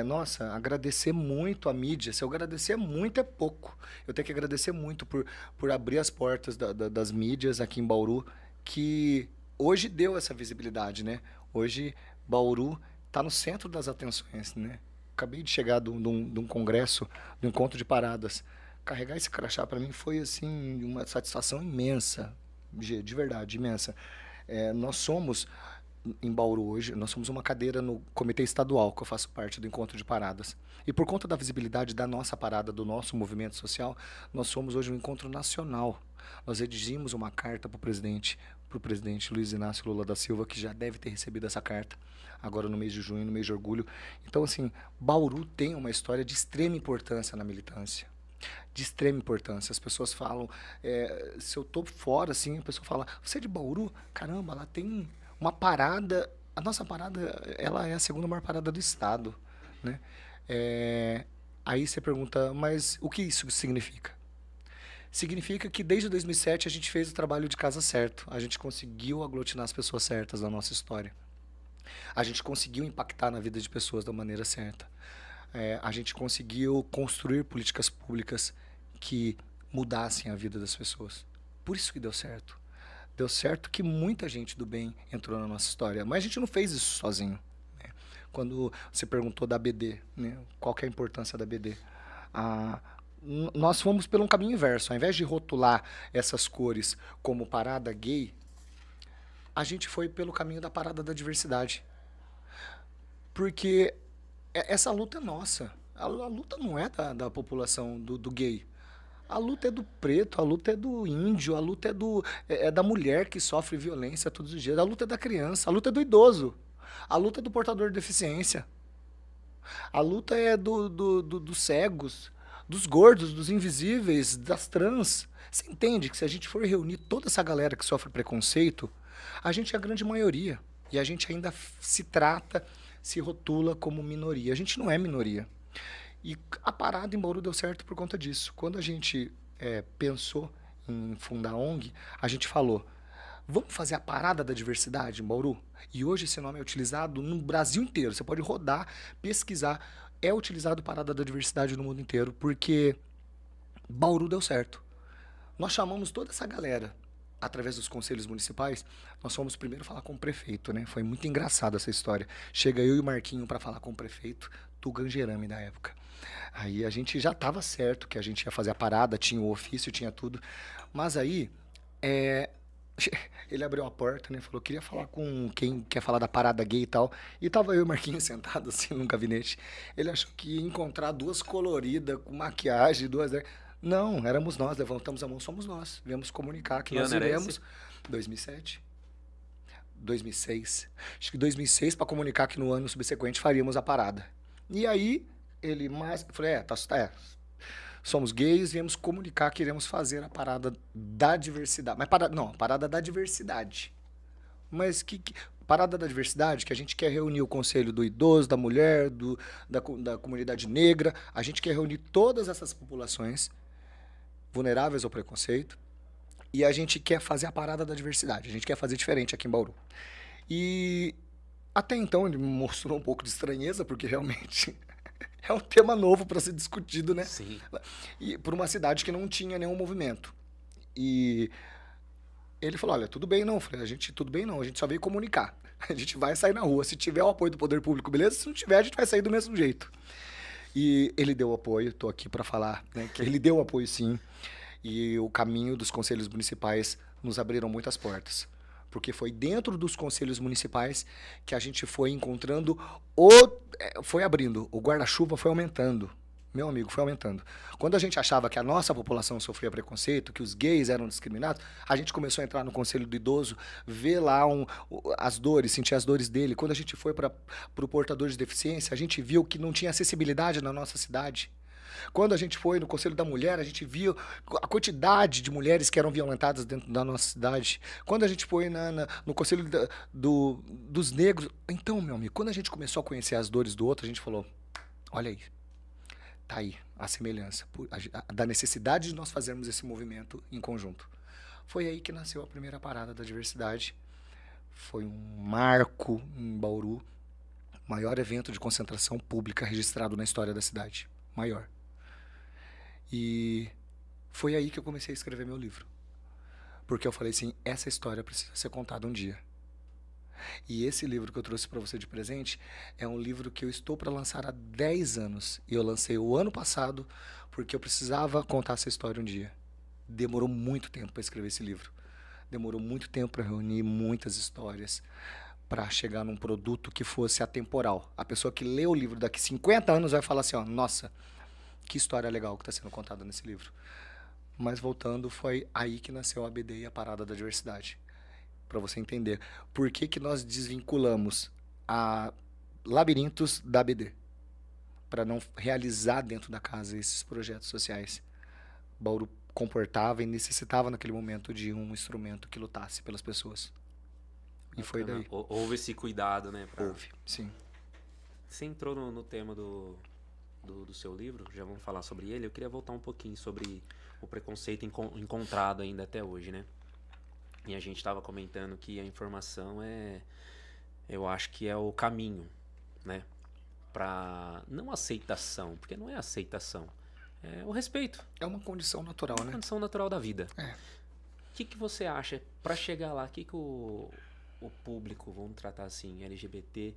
nossa, agradecer muito a mídia. Se eu agradecer muito é pouco. Eu tenho que agradecer muito por abrir as portas das mídias aqui em Bauru, que hoje deu essa visibilidade, né? Hoje, Bauru está no centro das atenções, né? Acabei de chegar de um congresso, do encontro de paradas. Carregar esse crachá para mim foi assim uma satisfação imensa, de verdade, imensa. Nós somos em Bauru hoje, nós somos uma cadeira no comitê estadual, que eu faço parte do encontro de paradas. E por conta da visibilidade da nossa parada, do nosso movimento social, nós somos hoje um encontro nacional. Nós redigimos uma carta para o presidente Luiz Inácio Lula da Silva, que já deve ter recebido essa carta, agora no mês de junho, no mês de orgulho. Então, assim, Bauru tem uma história de extrema importância na militância. De extrema importância. As pessoas falam, se eu tô fora, assim, a pessoa fala, você é de Bauru? Caramba, lá tem uma parada, a nossa parada, ela é a segunda maior parada do estado, né? Aí você pergunta, mas o que isso significa? Significa que desde 2007 a gente fez o trabalho de casa certo. A gente conseguiu aglutinar as pessoas certas na nossa história. A gente conseguiu impactar na vida de pessoas da maneira certa. A gente conseguiu construir políticas públicas que mudassem a vida das pessoas. Por isso que deu certo. Deu certo que muita gente do bem entrou na nossa história. Mas a gente não fez isso sozinho, né? Quando você perguntou da ABD, né? Qual que é a importância da ABD? Nós fomos pelo um caminho inverso. Ao invés de rotular essas cores como parada gay, a gente foi pelo caminho da parada da diversidade. Porque essa luta é nossa. A luta não é da população do gay. A luta é do preto, a luta é do índio, a luta é da mulher que sofre violência todos os dias, a luta é da criança, a luta é do idoso, a luta é do portador de deficiência, a luta é dos cegos, dos gordos, dos invisíveis, das trans. Você entende que se a gente for reunir toda essa galera que sofre preconceito, a gente é a grande maioria. E a gente ainda se trata, se rotula como minoria. A gente não é minoria. E a parada em Bauru deu certo por conta disso. Quando a gente pensou em fundar a ONG, a gente falou, vamos fazer a parada da diversidade em Bauru? E hoje esse nome é utilizado no Brasil inteiro. Você pode rodar, pesquisar. É utilizado parada da diversidade no mundo inteiro, porque Bauru deu certo. Nós chamamos toda essa galera, através dos conselhos municipais, nós fomos primeiro falar com o prefeito, né? Foi muito engraçado essa história. Chega eu e o Marquinho para falar com o prefeito Tugangerame da época. Aí a gente já estava certo que a gente ia fazer a parada, tinha o ofício, tinha tudo. Mas aí, ele abriu a porta, né? Falou, queria falar com quem quer falar da parada gay e tal. E tava eu e o Marquinhos sentados assim num gabinete. Ele achou que ia encontrar duas coloridas, com maquiagem, duas... Não, éramos nós, levantamos a mão, somos nós. Viemos comunicar que nós iremos... 2007. 2006. Acho que 2006 para comunicar que no ano subsequente faríamos a parada. E aí, ele mais... Eu falei, somos gays, viemos comunicar que iremos fazer a parada da diversidade. Mas parada da diversidade. Mas parada da diversidade, que a gente quer reunir o conselho do idoso, da mulher, da comunidade negra. A gente quer reunir todas essas populações vulneráveis ao preconceito. E a gente quer fazer a parada da diversidade. A gente quer fazer diferente aqui em Bauru. E até então ele me mostrou um pouco de estranheza, porque realmente é um tema novo para ser discutido, né? Sim. E por uma cidade que não tinha nenhum movimento. E ele falou, olha, tudo bem não. Eu falei, tudo bem não, a gente só veio comunicar. A gente vai sair na rua. Se tiver o apoio do poder público, beleza? Se não tiver, a gente vai sair do mesmo jeito. E ele deu apoio, estou aqui para falar, né, que ele deu apoio sim. E o caminho dos conselhos municipais nos abriram muitas portas. Porque foi dentro dos conselhos municipais que a gente foi encontrando, foi abrindo, o guarda-chuva foi aumentando. Meu amigo, foi aumentando. Quando a gente achava que a nossa população sofria preconceito, que os gays eram discriminados, a gente começou a entrar no conselho do idoso, ver lá as dores, sentir as dores dele. Quando a gente foi para o portador de deficiência, a gente viu que não tinha acessibilidade na nossa cidade. Quando a gente foi no Conselho da Mulher, a gente viu a quantidade de mulheres que eram violentadas dentro da nossa cidade. Quando a gente foi no Conselho dos Negros... Então, meu amigo, quando a gente começou a conhecer as dores do outro, a gente falou, olha aí, tá aí a semelhança da necessidade de nós fazermos esse movimento em conjunto. Foi aí que nasceu a primeira parada da diversidade. Foi um marco em Bauru, maior evento de concentração pública registrado na história da cidade. Maior. E foi aí que eu comecei a escrever meu livro. Porque eu falei assim, essa história precisa ser contada um dia. E esse livro que eu trouxe para você de presente é um livro que eu estou para lançar há 10 anos. E eu lancei o ano passado porque eu precisava contar essa história um dia. Demorou muito tempo para escrever esse livro. Demorou muito tempo para reunir muitas histórias, para chegar num produto que fosse atemporal. A pessoa que lê o livro daqui 50 anos vai falar assim, ó, nossa, que história legal que está sendo contada nesse livro. Mas voltando, foi aí que nasceu a ABD e a Parada da Diversidade. Para você entender por que nós desvinculamos a Labirintos da ABD. Para não realizar dentro da casa esses projetos sociais. Bauru comportava e necessitava naquele momento de um instrumento que lutasse pelas pessoas. E foi daí. Houve esse cuidado, né? Houve, sim. Você entrou no tema do seu livro, já vamos falar sobre ele. Eu queria voltar um pouquinho sobre o preconceito encontrado ainda até hoje, né? E a gente estava comentando que a informação eu acho que é o caminho, né? Para não aceitação, porque não é aceitação, é o respeito. É uma condição natural, né? É uma condição natural da vida. É. O que você acha, para chegar lá, o que o público, vamos tratar assim, LGBT,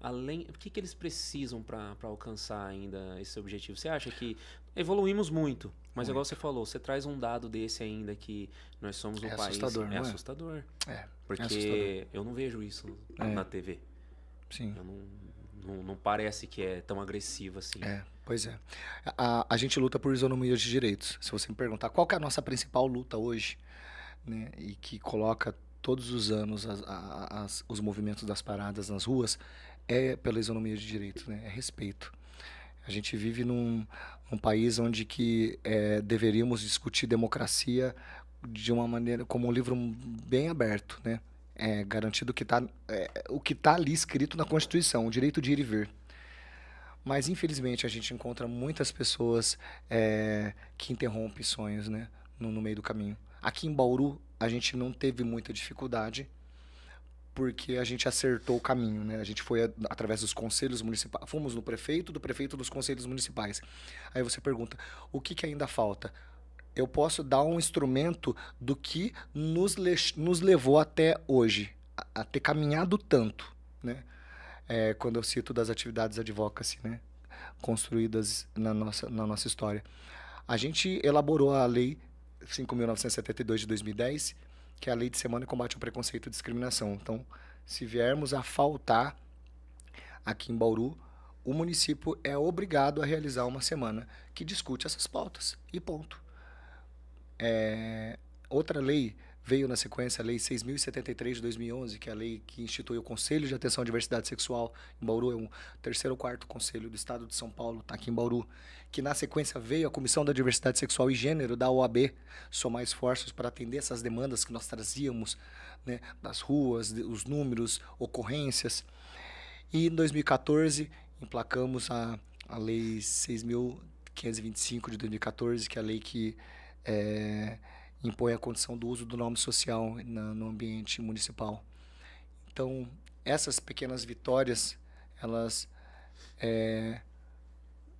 o que eles precisam para alcançar ainda esse objetivo? Você acha que evoluímos muito, mas igual você falou, você traz um dado desse ainda que nós somos um país... Assustador, é assustador. Porque assustador. eu não vejo isso na TV. Sim. Não parece que é tão agressivo assim. Pois é. A gente luta por isonomia de direitos. Se você me perguntar qual que é a nossa principal luta hoje, né, e que coloca todos os anos os movimentos das paradas nas ruas, é pela isonomia de direitos, né? É respeito. A gente vive num país onde que deveríamos discutir democracia de uma maneira, como um livro bem aberto, né? É garantido que o que está ali escrito na Constituição, o direito de ir e vir. Mas, infelizmente, a gente encontra muitas pessoas que interrompem sonhos, né, no meio do caminho. Aqui em Bauru, a gente não teve muita dificuldade, porque a gente acertou o caminho, né? A gente foi através dos conselhos municipais. Fomos no prefeito, do prefeito dos conselhos municipais. Aí você pergunta, o que ainda falta? Eu posso dar um instrumento do que nos levou até hoje, a ter caminhado tanto, né? Quando eu cito das atividades advocacy, né, construídas na nossa história. A gente elaborou a Lei 5.972 de 2010, que é a Lei de Semana de Combate ao Preconceito e Discriminação. Então, se viermos a faltar aqui em Bauru, o município é obrigado a realizar uma semana que discute essas pautas. E ponto. Outra lei veio na sequência, a Lei 6.073 de 2011, que é a lei que instituiu o Conselho de Atenção à Diversidade Sexual em Bauru, é o 3º ou 4º Conselho do Estado de São Paulo, está aqui em Bauru, que na sequência veio a Comissão da Diversidade Sexual e Gênero da OAB somar esforços para atender essas demandas que nós trazíamos, né, das ruas, os números, ocorrências. E em 2014, emplacamos a Lei 6.525 de 2014, que é a lei que impõe a condição do uso do nome social no ambiente municipal. Então, essas pequenas vitórias, elas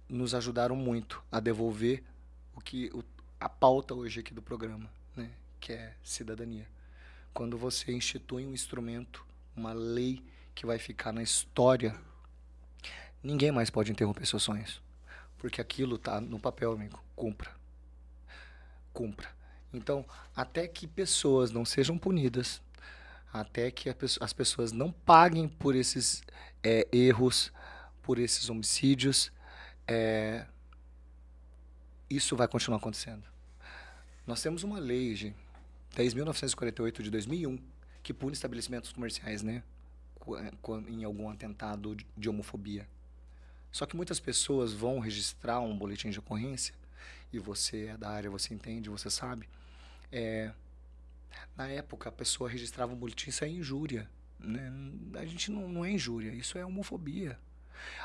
nos ajudaram muito a devolver a pauta hoje aqui do programa, né, que é cidadania. Quando você institui um instrumento, uma lei que vai ficar na história, ninguém mais pode interromper seus sonhos, porque aquilo está no papel, amigo. Cumpra. Então, até que pessoas não sejam punidas, até que as pessoas não paguem por esses erros, por esses homicídios, isso vai continuar acontecendo. Nós temos uma lei de 10.948 de 2001 que pune estabelecimentos comerciais, né, em algum atentado de homofobia. Só que muitas pessoas vão registrar um boletim de ocorrência, e você é da área, você entende, você sabe. Na época, a pessoa registrava um boletim, isso é injúria, né? A gente não é injúria, isso é homofobia.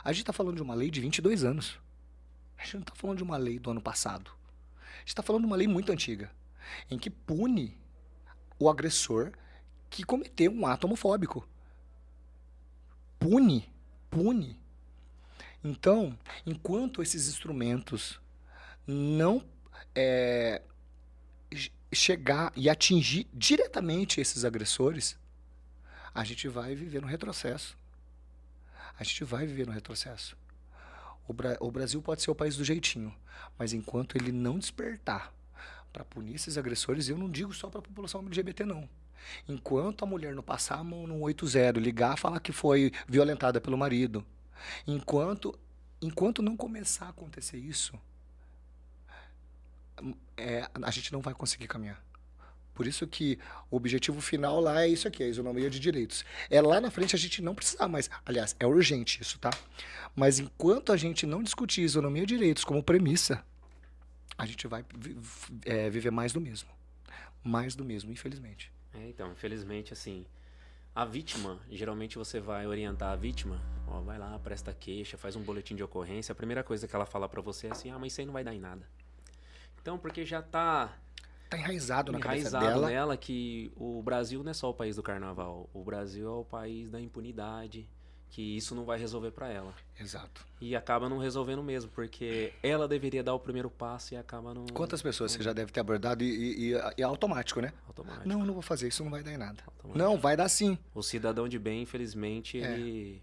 A gente está falando de uma lei de 22 anos. A gente não está falando de uma lei do ano passado. A gente está falando de uma lei muito antiga, em que pune o agressor que cometeu um ato homofóbico. Pune. Então, enquanto esses instrumentos não chegar e atingir diretamente esses agressores, a gente vai viver no retrocesso. O Brasil pode ser o país do jeitinho, mas enquanto ele não despertar para punir esses agressores, eu não digo só para a população LGBT, não. Enquanto a mulher não passar a mão no 80, ligar, falar que foi violentada pelo marido, enquanto não começar a acontecer isso, a gente não vai conseguir caminhar. Por isso que o objetivo final lá é isso aqui, a isonomia de direitos. Lá na frente a gente não precisa mais, aliás, é urgente isso, tá? Mas enquanto a gente não discutir isonomia de direitos como premissa, a gente vai viver mais do mesmo. Mais do mesmo, infelizmente. Então, infelizmente, assim, a vítima, geralmente você vai orientar a vítima, vai lá, presta queixa, faz um boletim de ocorrência, a primeira coisa que ela fala pra você é assim, mas isso aí não vai dar em nada. Então, porque já tá enraizado na cabeça dela nela que o Brasil não é só o país do carnaval, o Brasil é o país da impunidade, que isso não vai resolver pra ela. Exato. E acaba não resolvendo mesmo, porque ela deveria dar o primeiro passo e acaba não... Quantas pessoas você já deve ter abordado e é automático, né? Automático. Não vou fazer, isso não vai dar em nada. Automático. Não, vai dar sim. O cidadão de bem, infelizmente, ele...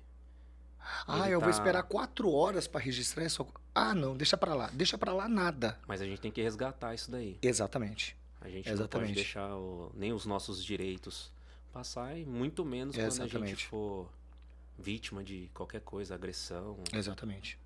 eu vou esperar 4 horas para registrar isso. Não, deixa pra lá nada. Mas a gente tem que resgatar isso daí. Exatamente. A gente não pode deixar nem os nossos direitos passar, e muito menos quando a gente for vítima de qualquer coisa, agressão. Exatamente.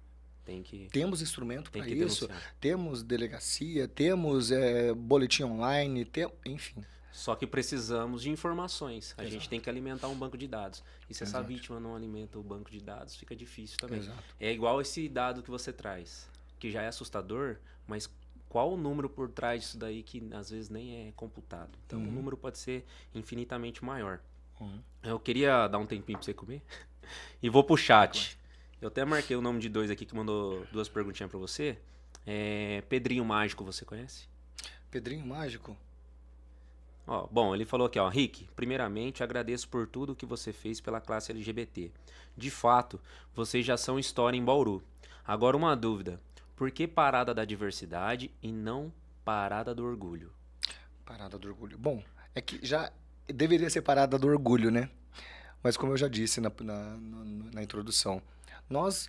Temos instrumento tem para que isso, denunciar. temos delegacia, temos boletim online, enfim. Só que precisamos de informações. A gente Exato. tem que alimentar um banco de dados. E se essa Exato. vítima não alimenta o banco de dados, fica difícil também. Exato. É igual esse dado que você traz, que já é assustador, mas qual o número por trás disso daí que às vezes nem é computado? Então o número pode ser infinitamente maior. Eu queria dar um tempinho pra você comer. E vou pro chat. Eu até marquei o nome de dois aqui que mandou 2 perguntinhas pra você. Pedrinho Mágico, você conhece? Pedrinho Mágico? Bom, ele falou aqui, Rick, primeiramente agradeço por tudo que você fez pela classe LGBT. De fato, vocês já são história em Bauru. Agora uma dúvida, por que parada da diversidade e não parada do orgulho? Parada do orgulho. Bom, é que já deveria ser parada do orgulho, né? Mas como eu já disse na introdução, nós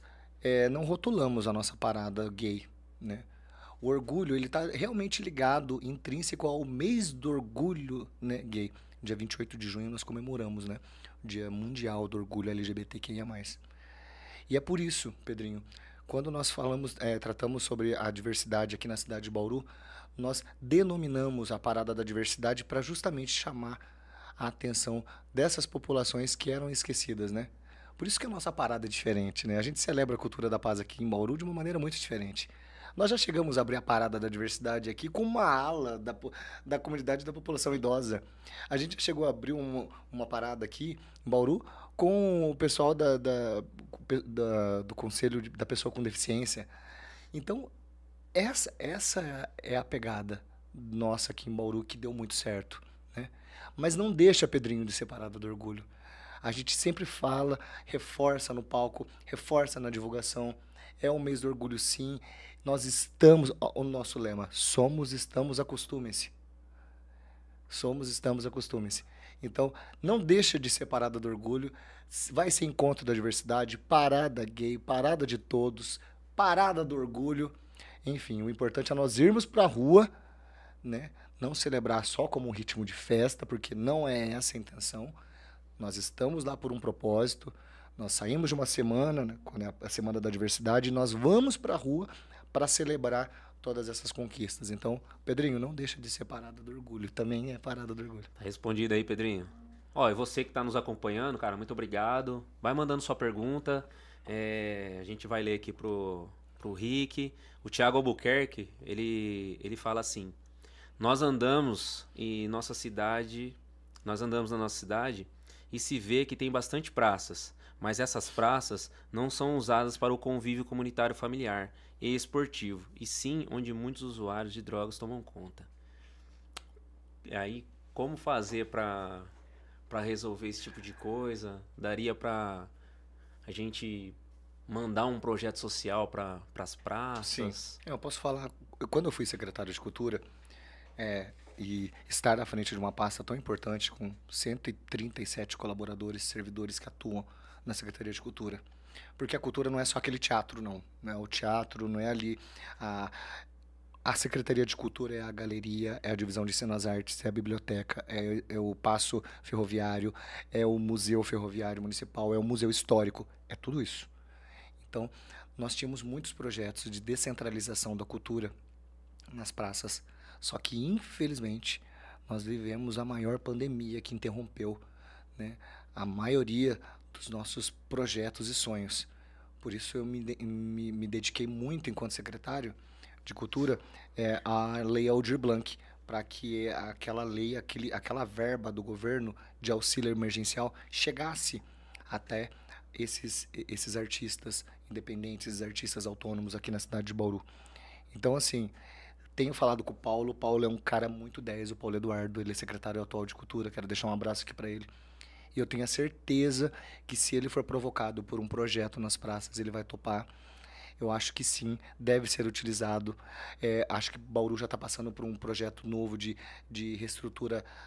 não rotulamos a nossa parada gay, né? O orgulho, ele tá realmente ligado, intrínseco ao mês do orgulho, né, gay. Dia 28 de junho nós comemoramos, né? O Dia Mundial do Orgulho LGBTQIA+. E é por isso, Pedrinho, quando nós tratamos sobre a diversidade aqui na cidade de Bauru, nós denominamos a parada da diversidade para justamente chamar a atenção dessas populações que eram esquecidas, né? Por isso que a nossa parada é diferente, né? A gente celebra a cultura da paz aqui em Bauru de uma maneira muito diferente. Nós já chegamos a abrir a parada da diversidade aqui com uma ala da comunidade da população idosa. A gente chegou a abrir uma parada aqui em Bauru com o pessoal do Conselho da Pessoa com Deficiência. Então, essa é a pegada nossa aqui em Bauru que deu muito certo, né? Mas não deixa, Pedrinho, de ser parada do orgulho. A gente sempre fala, reforça no palco, reforça na divulgação. É o mês do orgulho, sim. Nós estamos, o nosso lema, somos, estamos, acostumem-se. Somos, estamos, acostumem-se. Então, não deixa de ser parada do orgulho. Vai ser encontro da diversidade, parada gay, parada de todos, parada do orgulho. Enfim, o importante é nós irmos para a rua, né? Não celebrar só como um ritmo de festa, porque não é essa a intenção. Nós estamos lá por um propósito. Nós saímos de uma semana, né, quando é a Semana da Diversidade, e nós vamos para a rua para celebrar todas essas conquistas. Então, Pedrinho, não deixa de ser parada do orgulho. Também é parada do orgulho. Tá respondido aí, Pedrinho. E você que está nos acompanhando, cara, muito obrigado. Vai mandando sua pergunta. A gente vai ler aqui pro Rick. O Thiago Albuquerque, ele fala assim: nós andamos na nossa cidade e se vê que tem bastante praças, mas essas praças não são usadas para o convívio comunitário familiar e esportivo, e sim onde muitos usuários de drogas tomam conta. E aí, como fazer para resolver esse tipo de coisa? Daria para a gente mandar um projeto social para as praças? Sim, eu posso falar. Quando eu fui secretário de Cultura, e estar à frente de uma pasta tão importante, com 137 colaboradores, servidores que atuam na Secretaria de Cultura. Porque a cultura não é só aquele teatro, não. O teatro não é ali. A Secretaria de Cultura é a galeria, é a divisão de cenas artes, é a biblioteca, é o paço ferroviário, é o museu ferroviário municipal, é o museu histórico, é tudo isso. Então, nós tínhamos muitos projetos de descentralização da cultura nas praças. Só que, infelizmente, nós vivemos a maior pandemia que interrompeu, né, a maioria dos nossos projetos e sonhos. Por isso eu me dediquei muito, enquanto secretário de Cultura, à Lei Aldir Blanc, para que aquela lei, aquela verba do governo de auxílio emergencial chegasse até esses artistas independentes, artistas autônomos aqui na cidade de Bauru. Então, assim, tenho falado com o Paulo é um cara muito 10, o Paulo Eduardo, ele é secretário atual de Cultura, quero deixar um abraço aqui para ele. E eu tenho a certeza que se ele for provocado por um projeto nas praças, ele vai topar. Eu acho que sim, deve ser utilizado. Acho que Bauru já está passando por um projeto novo de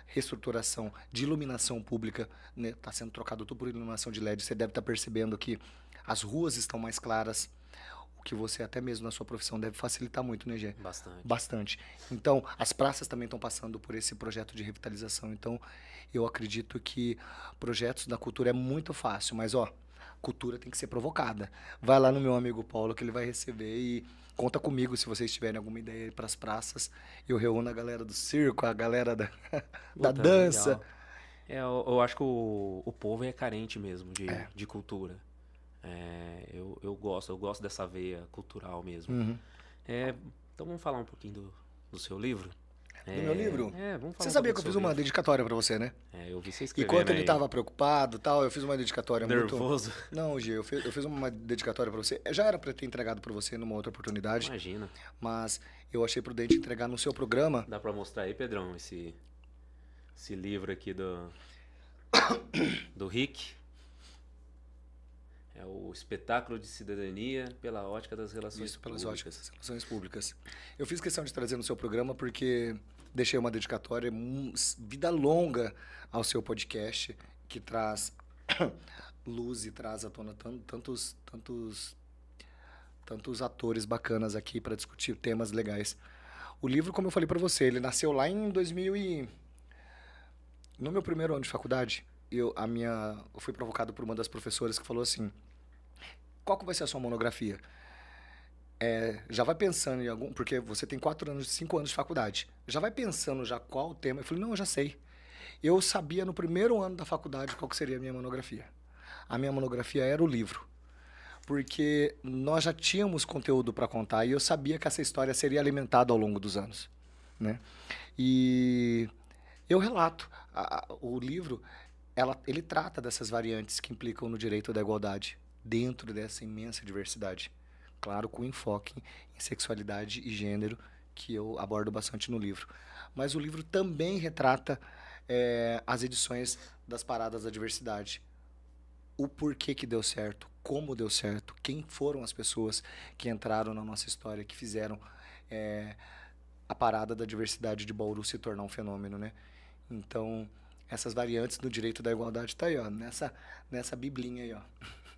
reestruturação de iluminação pública, né? Está sendo trocado tudo por iluminação de LED. Você deve estar percebendo que as ruas estão mais claras, o que você até mesmo na sua profissão deve facilitar muito, né, Gê? Bastante. Então, as praças também estão passando por esse projeto de revitalização. Então, eu acredito que projetos da cultura é muito fácil, mas Cultura tem que ser provocada. Vai lá no meu amigo Paulo que ele vai receber e conta comigo se vocês tiverem alguma ideia para as praças. Eu reúno a galera do circo, a galera da Puta, dança. legal. Eu acho que o povo é carente mesmo É. de cultura. Eu gosto dessa veia cultural mesmo. Uhum. Então vamos falar um pouquinho do seu livro? Do meu livro? Vamos falar Você um sabia pouquinho que eu do fiz seu uma livro. dedicatória para você, né? Eu vi você escrevendo Enquanto ele aí. estava preocupado e tal, eu fiz uma dedicatória Nervoso. muito... Não, Gê, eu fiz uma dedicatória para você. Já era para ter entregado para você numa outra oportunidade, Imagina. mas eu achei prudente entregar no seu programa. Dá pra mostrar aí, Pedrão, esse livro aqui do Rick. É o Espetáculo de Cidadania pela Ótica das Relações Isso, pelas Públicas. óticas das relações públicas. Eu fiz questão de trazer no seu programa porque deixei uma dedicatória, vida longa ao seu podcast, que traz luz e traz à tona tantos atores bacanas aqui para discutir temas legais. O livro, como eu falei para você, ele nasceu lá em 2000 e... No meu primeiro ano de faculdade, eu fui provocado por uma das professoras que falou assim: qual que vai ser a sua monografia? Já vai pensando em algum... Porque você tem 5 anos de faculdade. Já vai pensando já qual o tema? Eu falei, não, eu já sei. Eu sabia no primeiro ano da faculdade qual que seria a minha monografia. A minha monografia era o livro. Porque nós já tínhamos conteúdo para contar e eu sabia que essa história seria alimentada ao longo dos anos, né? E eu relato. O livro, ele trata dessas variantes que implicam no direito da igualdade dentro dessa imensa diversidade. Claro, com enfoque em sexualidade e gênero, que eu abordo bastante no livro. Mas o livro também retrata as edições das paradas da diversidade. O porquê que deu certo, como deu certo, quem foram as pessoas que entraram na nossa história, que fizeram a parada da diversidade de Bauru se tornar um fenômeno, né? Então, essas variantes do direito da igualdade tá aí, ó, nessa biblinha aí, ó.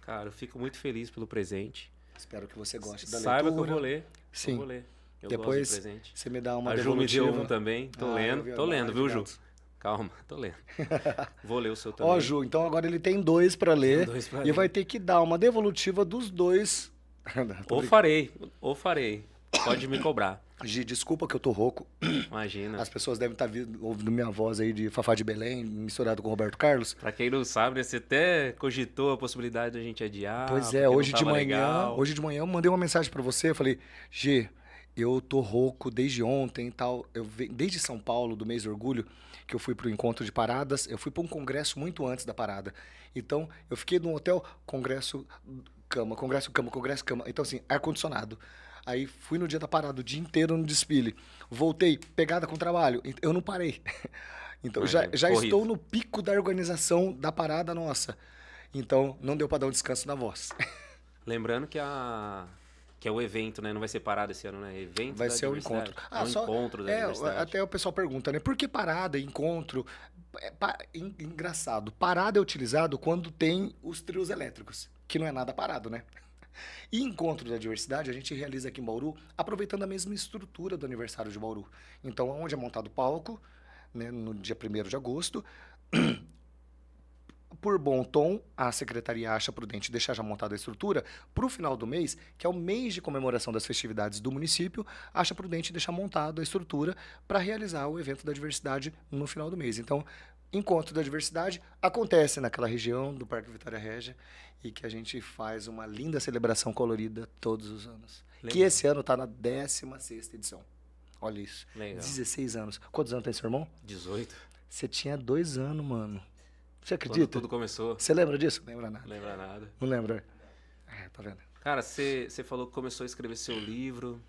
Cara, eu fico muito feliz pelo presente. Espero que você goste da Saiba leitura. que eu vou ler. Sim. Eu vou ler. Eu Depois gosto de presente. você me dá uma A Ju me deu devolutiva. um também. Tô eu lendo, vi, viu, Ju? maravilhoso. Calma, tô lendo. Vou ler o seu também. Ó, Ju, então agora ele tem 2 para ler Tem 2 pra e ler. vai ter que dar uma devolutiva dos 2. Ou farei. Pode me cobrar. Gi, desculpa que eu tô rouco. Imagina. As pessoas devem estar ouvindo minha voz aí de Fafá de Belém, misturado com Roberto Carlos. Pra quem não sabe, né, você até cogitou a possibilidade da gente adiar. Pois é, porque não hoje de tava manhã, legal. eu mandei uma mensagem pra você, eu falei, G, eu tô rouco desde ontem e tal. Desde São Paulo, do mês do orgulho, que eu fui pro encontro de paradas, eu fui pra um congresso muito antes da parada. Então, eu fiquei num hotel, congresso, cama. Então, assim, ar-condicionado. Aí fui no dia da parada, o dia inteiro no desfile. Voltei, pegada com trabalho. Eu não parei. Então, já corrido. estou no pico da organização da parada nossa. Então, não deu pra dar um descanso na voz. Lembrando que é o evento, né? Não vai ser parada esse ano, né? Evento Vai da ser o diversidade. encontro. É o encontro da diversidade. Até o pessoal pergunta, né? Por que parada, encontro? Engraçado. Parada é utilizado quando tem os trios elétricos, que não é nada parado, né? E encontro da diversidade a gente realiza aqui em Bauru, aproveitando a mesma estrutura do aniversário de Bauru. Então, onde é montado o palco, né, no dia 1º de agosto, por bom tom, a secretaria acha prudente deixar já montada a estrutura. Para o final do mês, que é o mês de comemoração das festividades do município, acha prudente deixar montada a estrutura para realizar o evento da diversidade no final do mês. Então, encontro da diversidade acontece naquela região do Parque Vitória Régia e que a gente faz uma linda celebração colorida todos os anos. Legal. Que esse ano está na 16ª edição. Olha isso. Legal. 16 anos. Quantos anos tem seu irmão? 18. Você tinha 2 anos, mano. Você Quando acredita? tudo começou. Você lembra disso? Não lembra nada. Não lembra nada. Não lembra? Tá vendo? Cara, você falou que começou a escrever seu livro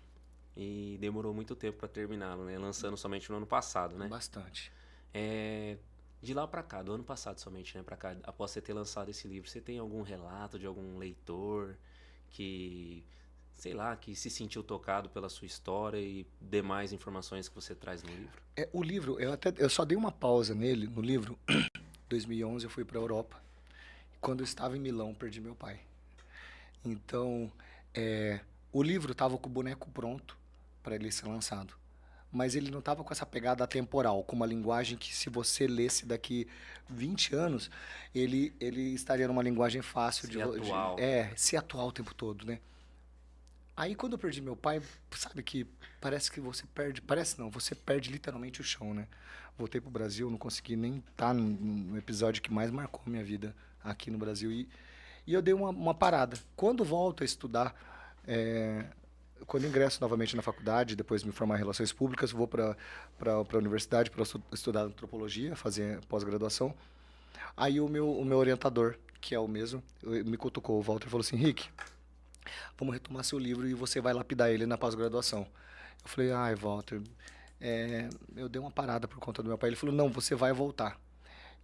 e demorou muito tempo pra terminá-lo, né? Lançando somente no ano passado, né? Bastante. De lá pra cá, do ano passado somente, né? Pra cá, após você ter lançado esse livro, você tem algum relato de algum leitor que, sei lá, que se sentiu tocado pela sua história e demais informações que você traz no livro? O livro, eu só dei uma pausa nele, no livro. Em 2011 eu fui pra Europa. Quando eu estava em Milão, perdi meu pai. Então, o livro estava com o boneco pronto para ele ser lançado. mas ele não estava com essa pegada atemporal, com uma linguagem que se você lesse daqui 20 anos, ele estaria numa linguagem fácil Se atual. ser atual o tempo todo, né? Aí quando eu perdi meu pai, sabe que parece que você perde, parece não, você perde literalmente o chão, né? Voltei pro Brasil, não consegui nem estar no episódio que mais marcou minha vida aqui no Brasil e eu dei uma parada. Quando volto a estudar, quando ingresso novamente na faculdade, depois me formar em Relações Públicas, vou para a universidade para estudar antropologia, fazer pós-graduação. Aí o meu orientador, que é o mesmo, me cutucou, o Walter, falou assim, Rick, vamos retomar seu livro e você vai lapidar ele na pós-graduação. Eu falei, ai, Walter, eu dei uma parada por conta do meu pai. Ele falou, não, você vai voltar.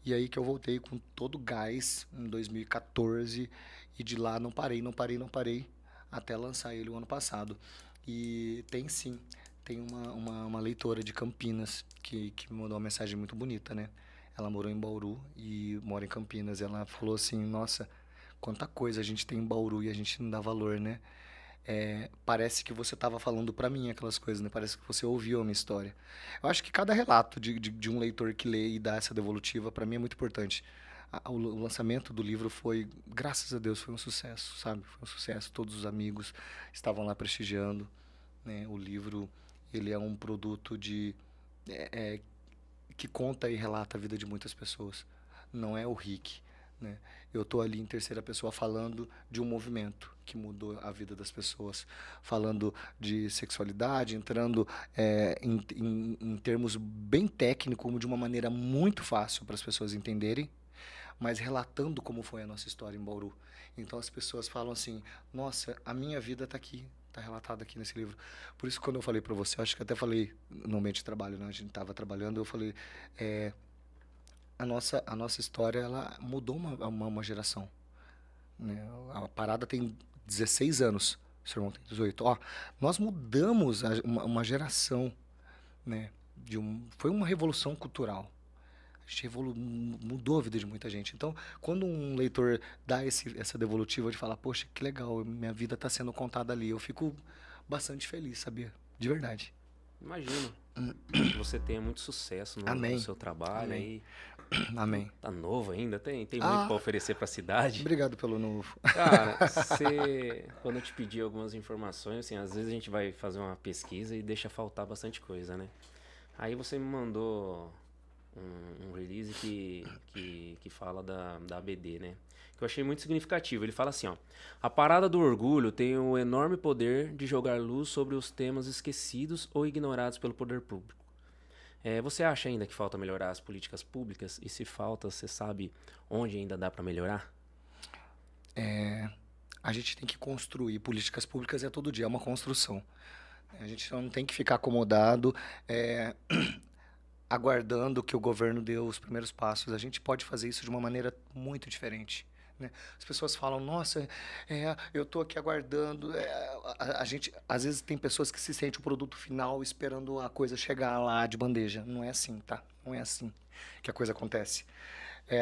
E aí que eu voltei com todo o gás em 2014 e de lá não parei até lançar ele o ano passado. E tem sim, tem uma leitora de Campinas que me mandou uma mensagem muito bonita, né? Ela morou em Bauru e mora em Campinas. Ela falou assim, nossa, quanta coisa a gente tem em Bauru e a gente não dá valor, né? Parece que você estava falando para mim aquelas coisas, né? Parece que você ouviu a minha história. Eu acho que cada relato de um leitor que lê e dá essa devolutiva, para mim é muito importante. O lançamento do livro foi, graças a Deus, foi um sucesso, sabe? Foi um sucesso. Todos os amigos estavam lá prestigiando, né? O livro, ele é um produto que conta e relata a vida de muitas pessoas. Não é o Rick, né? Eu estou ali em terceira pessoa falando de um movimento que mudou a vida das pessoas, falando de sexualidade, entrando em termos bem técnicos, de uma maneira muito fácil para as pessoas entenderem, mas relatando como foi a nossa história em Bauru. Então as pessoas falam assim, nossa, a minha vida está aqui, está relatada aqui nesse livro. Por isso quando eu falei para você, acho que até falei no ambiente de trabalho, né? A gente estava trabalhando, eu falei... A nossa história, ela mudou uma geração, né? A parada tem 16 anos, o seu irmão tem 18. Ó, nós mudamos uma geração, né? Foi uma revolução cultural. A gente mudou a vida de muita gente. Então, quando um leitor dá essa devolutiva de falar, poxa, que legal, minha vida está sendo contada ali, eu fico bastante feliz, sabia? De verdade. Imagino que você tenha muito sucesso no seu trabalho. Amém. Aí. Amém. Tá novo ainda, tem muito para oferecer para a cidade. Obrigado pelo novo. Cara, quando eu te pedi algumas informações, assim, às vezes a gente vai fazer uma pesquisa e deixa faltar bastante coisa, né? Aí você me mandou um release que fala da ABD, né? Que eu achei muito significativo. Ele fala assim, ó: a parada do orgulho tem o enorme poder de jogar luz sobre os temas esquecidos ou ignorados pelo poder público. Você acha ainda que falta melhorar as políticas públicas? E se falta, você sabe onde ainda dá para melhorar? A gente tem que construir políticas públicas, todo dia, é uma construção. A gente não tem que ficar acomodado, aguardando que o governo dê os primeiros passos. A gente pode fazer isso de uma maneira muito diferente, né? As pessoas falam, nossa, eu estou aqui aguardando. A gente, às vezes, tem pessoas que se sentem o produto final esperando a coisa chegar lá de bandeja. Não é assim, tá? Não é assim que a coisa acontece.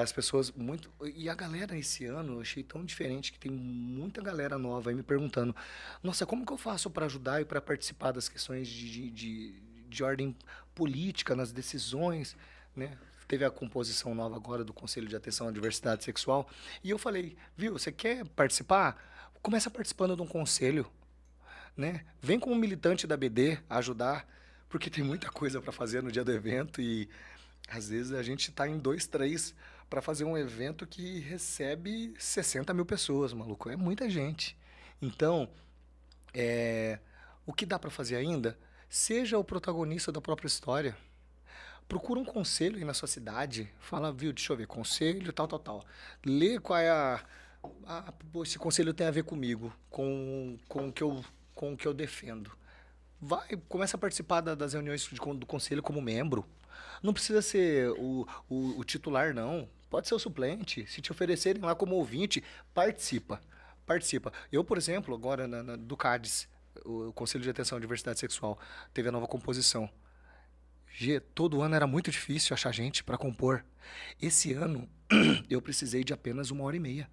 As pessoas muito... E a galera esse ano eu achei tão diferente que tem muita galera nova aí me perguntando, nossa, como que eu faço para ajudar e para participar das questões de ordem política, nas decisões, né? Teve a composição nova agora do Conselho de Atenção à Diversidade Sexual. E eu falei, viu, você quer participar? Começa participando de um conselho, né? Vem como militante da BD ajudar, porque tem muita coisa para fazer no dia do evento e às vezes a gente está em 2, 3 para fazer um evento que recebe 60 mil pessoas, maluco. É muita gente. Então, o que dá para fazer ainda? Seja o protagonista da própria história. Procura um conselho aí na sua cidade. Fala, viu, deixa eu ver, conselho, tal. Lê qual é esse conselho tem a ver comigo, com o que eu defendo. Começa a participar das reuniões do conselho como membro. Não precisa ser o titular, não. Pode ser o suplente. Se te oferecerem lá como ouvinte, participa. Eu, por exemplo, agora do CADES, o Conselho de Atenção à Diversidade Sexual, teve a nova composição. Todo ano era muito difícil achar gente para compor. Esse ano, eu precisei de apenas 1h30.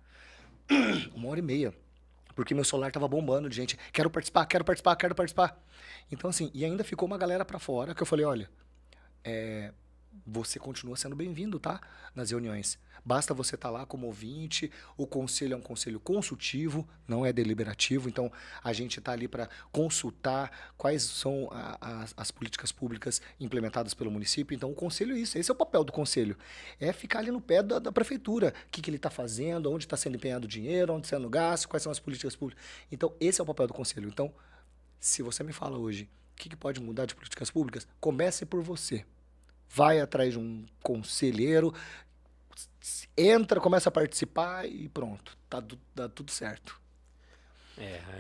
1h30 Porque meu celular tava bombando de gente, quero participar, quero participar, quero participar. Então, assim, e ainda ficou uma galera pra fora que eu falei, olha, você continua sendo bem-vindo, tá? Nas reuniões. Basta você estar lá como ouvinte. O conselho é um conselho consultivo, não é deliberativo. Então, a gente está ali para consultar quais são as políticas públicas implementadas pelo município. Então, o conselho é isso. Esse é o papel do conselho. É ficar ali no pé da prefeitura. O que ele está fazendo, onde está sendo empenhado o dinheiro, onde está sendo gasto, quais são as políticas públicas. Então, esse é o papel do conselho. Então, se você me fala hoje o que pode mudar de políticas públicas, comece por você. Vai atrás de um conselheiro, entra, começa a participar e pronto, dá tudo certo.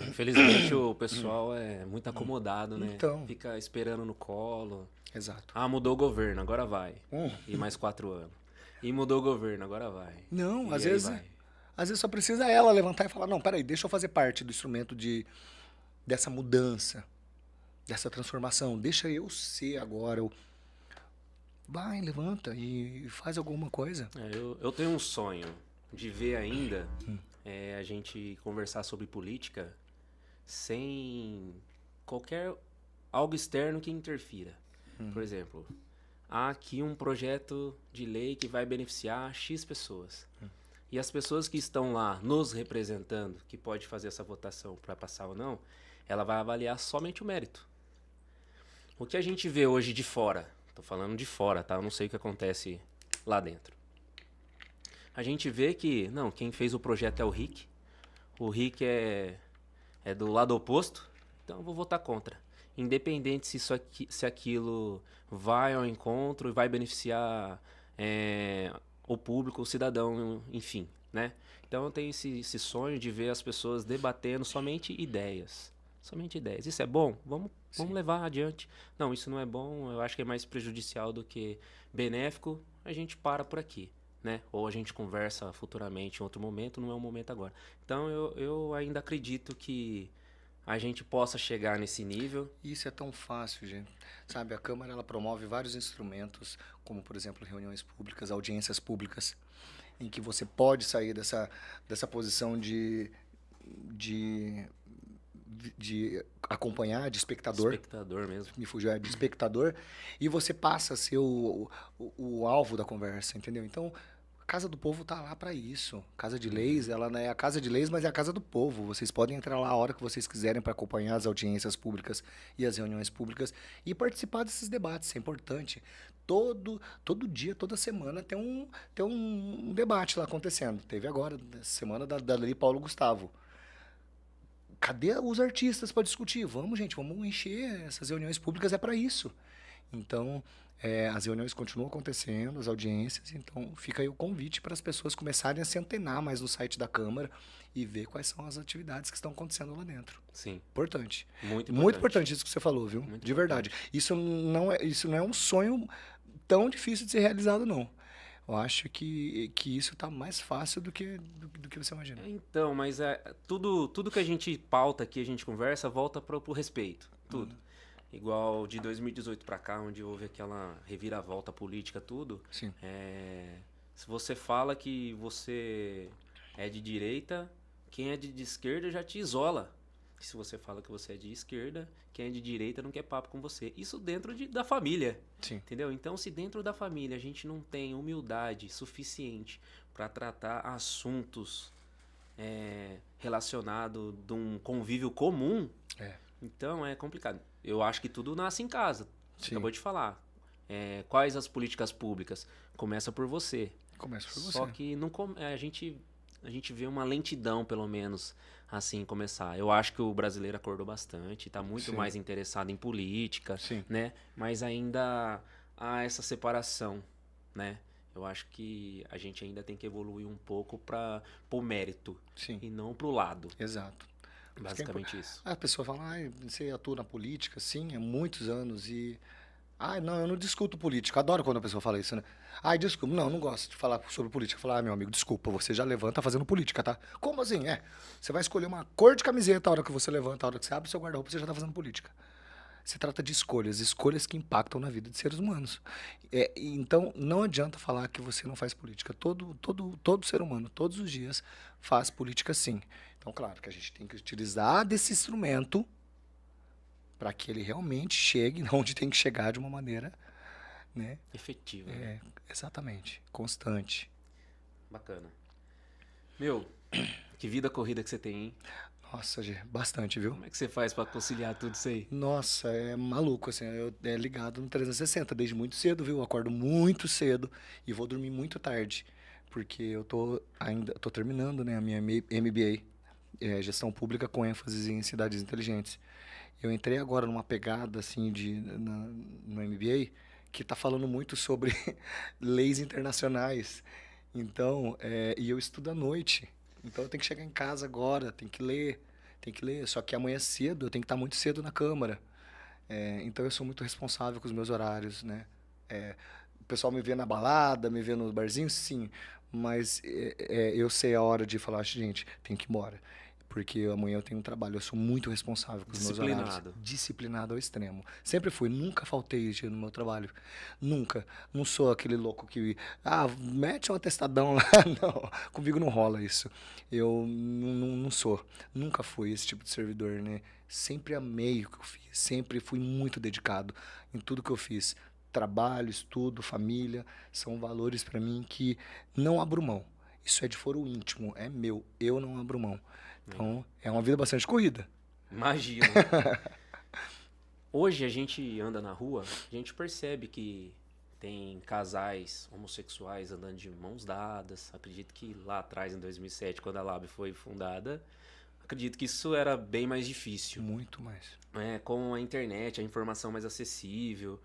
Infelizmente o pessoal é muito acomodado, né? Então. Fica esperando no colo. Exato. Ah, mudou o governo, agora vai. E mais 4 anos. E mudou o governo, agora vai. Não, E às aí vezes só precisa ela levantar e falar, não, peraí, deixa eu fazer parte do instrumento dessa mudança, dessa transformação. Deixa eu ser agora. Vai, levanta e faz alguma coisa. Eu tenho um sonho de ver ainda a gente conversar sobre política sem algo externo que interfira. Por exemplo, há aqui um projeto de lei que vai beneficiar X pessoas. E as pessoas que estão lá nos representando, que pode fazer essa votação para passar ou não, ela vai avaliar somente o mérito. O que a gente vê hoje de fora, tô falando de fora, tá? Eu não sei o que acontece lá dentro. A gente vê que, não, quem fez o projeto é o Rick. O Rick é do lado oposto, então eu vou votar contra. Independente se aquilo vai ao encontro e vai beneficiar o público, o cidadão, enfim, né? Então eu tenho esse sonho de ver as pessoas debatendo somente ideias. Somente ideias. Isso é bom? Vamos levar adiante. Não, isso não é bom, eu acho que é mais prejudicial do que benéfico. A gente para por aqui, né? Ou a gente conversa futuramente em outro momento, não é o momento agora. Então eu ainda acredito que a gente possa chegar nesse nível. Isso é tão fácil, gente. Sabe, a Câmara ela promove vários instrumentos, como, por exemplo, reuniões públicas, audiências públicas, em que você pode sair dessa posição de acompanhar, de espectador. Espectador mesmo. Me fugiu, de espectador. E você passa a ser o alvo da conversa, entendeu? Então, a Casa do Povo tá lá para isso. Casa de Leis, ela não é a Casa de Leis, mas é a Casa do Povo. Vocês podem entrar lá a hora que vocês quiserem para acompanhar as audiências públicas e as reuniões públicas e participar desses debates. Isso é importante. Todo dia, toda semana tem um debate lá acontecendo. Teve agora, semana da Lei Paulo Gustavo. Cadê os artistas para discutir? Vamos, gente, vamos encher essas reuniões públicas, é para isso. Então, as reuniões continuam acontecendo, as audiências, então fica aí o convite para as pessoas começarem a se antenar mais no site da Câmara e ver quais são as atividades que estão acontecendo lá dentro. Sim. Importante. Muito importante. Muito importante isso que você falou, viu? Muito de verdade. Isso não é um sonho tão difícil de ser realizado, não. Eu acho que isso está mais fácil do que você imagina. Então, mas tudo que a gente pauta aqui, a gente conversa, volta pro respeito. Tudo. Igual de 2018 para cá, onde houve aquela reviravolta política, tudo. Sim. Se você fala que você é de direita, quem é de esquerda já te isola. Se você fala que você é de esquerda, quem é de direita não quer papo com você. Isso dentro da família. Sim. Entendeu? Então, se dentro da família a gente não tem humildade suficiente para tratar assuntos relacionados de um convívio comum, então é complicado. Eu acho que tudo nasce em casa. Você acabou de falar. Quais as políticas públicas? Começa por você. Começa por você. Só que não a gente vê uma lentidão, pelo menos, assim, começar. Eu acho que o brasileiro acordou bastante, está muito mais interessado em política, né? Mas ainda há essa separação, né? Eu acho que a gente ainda tem que evoluir um pouco para o mérito e não para o lado. Exato. Basicamente isso. A pessoa fala, você atua na política, sim, há muitos anos e... não, eu não discuto política. Adoro quando a pessoa fala isso, né? Desculpa. Não, não gosto de falar sobre política. Falar, meu amigo, desculpa, você já levanta fazendo política, tá? Como assim? Você vai escolher uma cor de camiseta a hora que você levanta, a hora que você abre o seu guarda-roupa, você já tá fazendo política. Se trata de escolhas, escolhas que impactam na vida de seres humanos. Então, não adianta falar que você não faz política. Todo ser humano, todos os dias, faz política sim. Então, claro que a gente tem que utilizar desse instrumento para que ele realmente chegue onde tem que chegar de uma maneira, né? Efetiva, né? Exatamente. Constante. Bacana. Meu, que vida corrida que você tem, hein? Nossa, Gê, bastante, viu? Como é que você faz pra conciliar tudo isso aí? Nossa, é maluco, assim, eu ligado no 360 desde muito cedo, viu? Eu acordo muito cedo e vou dormir muito tarde, porque eu tô terminando, né, a minha MBA, Gestão Pública com ênfase em cidades inteligentes. Eu entrei agora numa pegada, assim, no MBA, que tá falando muito sobre leis internacionais. Então, e eu estudo à noite, então eu tenho que chegar em casa agora, tem que ler, só que amanhã cedo eu tenho que estar muito cedo na Câmara. Então eu sou muito responsável com os meus horários, né? O pessoal me vê na balada, me vê no barzinho, sim, mas eu sei a hora de falar, gente, tenho que ir embora. Porque amanhã eu tenho um trabalho, eu sou muito responsável com os meus horários. Disciplinado. Disciplinado ao extremo. Sempre fui, nunca faltei dia no meu trabalho. Nunca. Não sou aquele louco que, mete um atestadão lá. Não, comigo não rola isso. Eu não sou. Nunca fui esse tipo de servidor, né? Sempre amei o que eu fiz. Sempre fui muito dedicado em tudo que eu fiz. Trabalho, estudo, família, são valores para mim que não abro mão. Isso é de foro íntimo, é meu. Eu não abro mão. Então, é uma vida bastante corrida. Imagina. Hoje a gente anda na rua, a gente percebe que tem casais homossexuais andando de mãos dadas. Acredito que lá atrás, em 2007, quando a Lab foi fundada, acredito que isso era bem mais difícil. Muito mais. Com a internet, a informação mais acessível.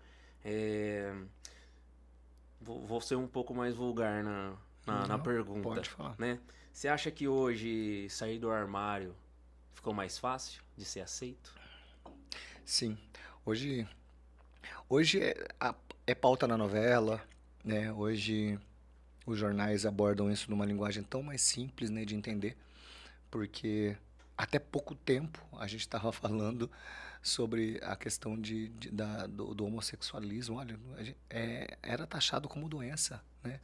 Vou ser um pouco mais vulgar na pergunta. Pode falar. Né? Você acha que hoje sair do armário ficou mais fácil de ser aceito? Sim. Hoje é pauta na novela, né? Hoje os jornais abordam isso numa linguagem tão mais simples, né, de entender, porque até pouco tempo a gente estava falando sobre a questão do homossexualismo. Olha, era taxado como doença, né?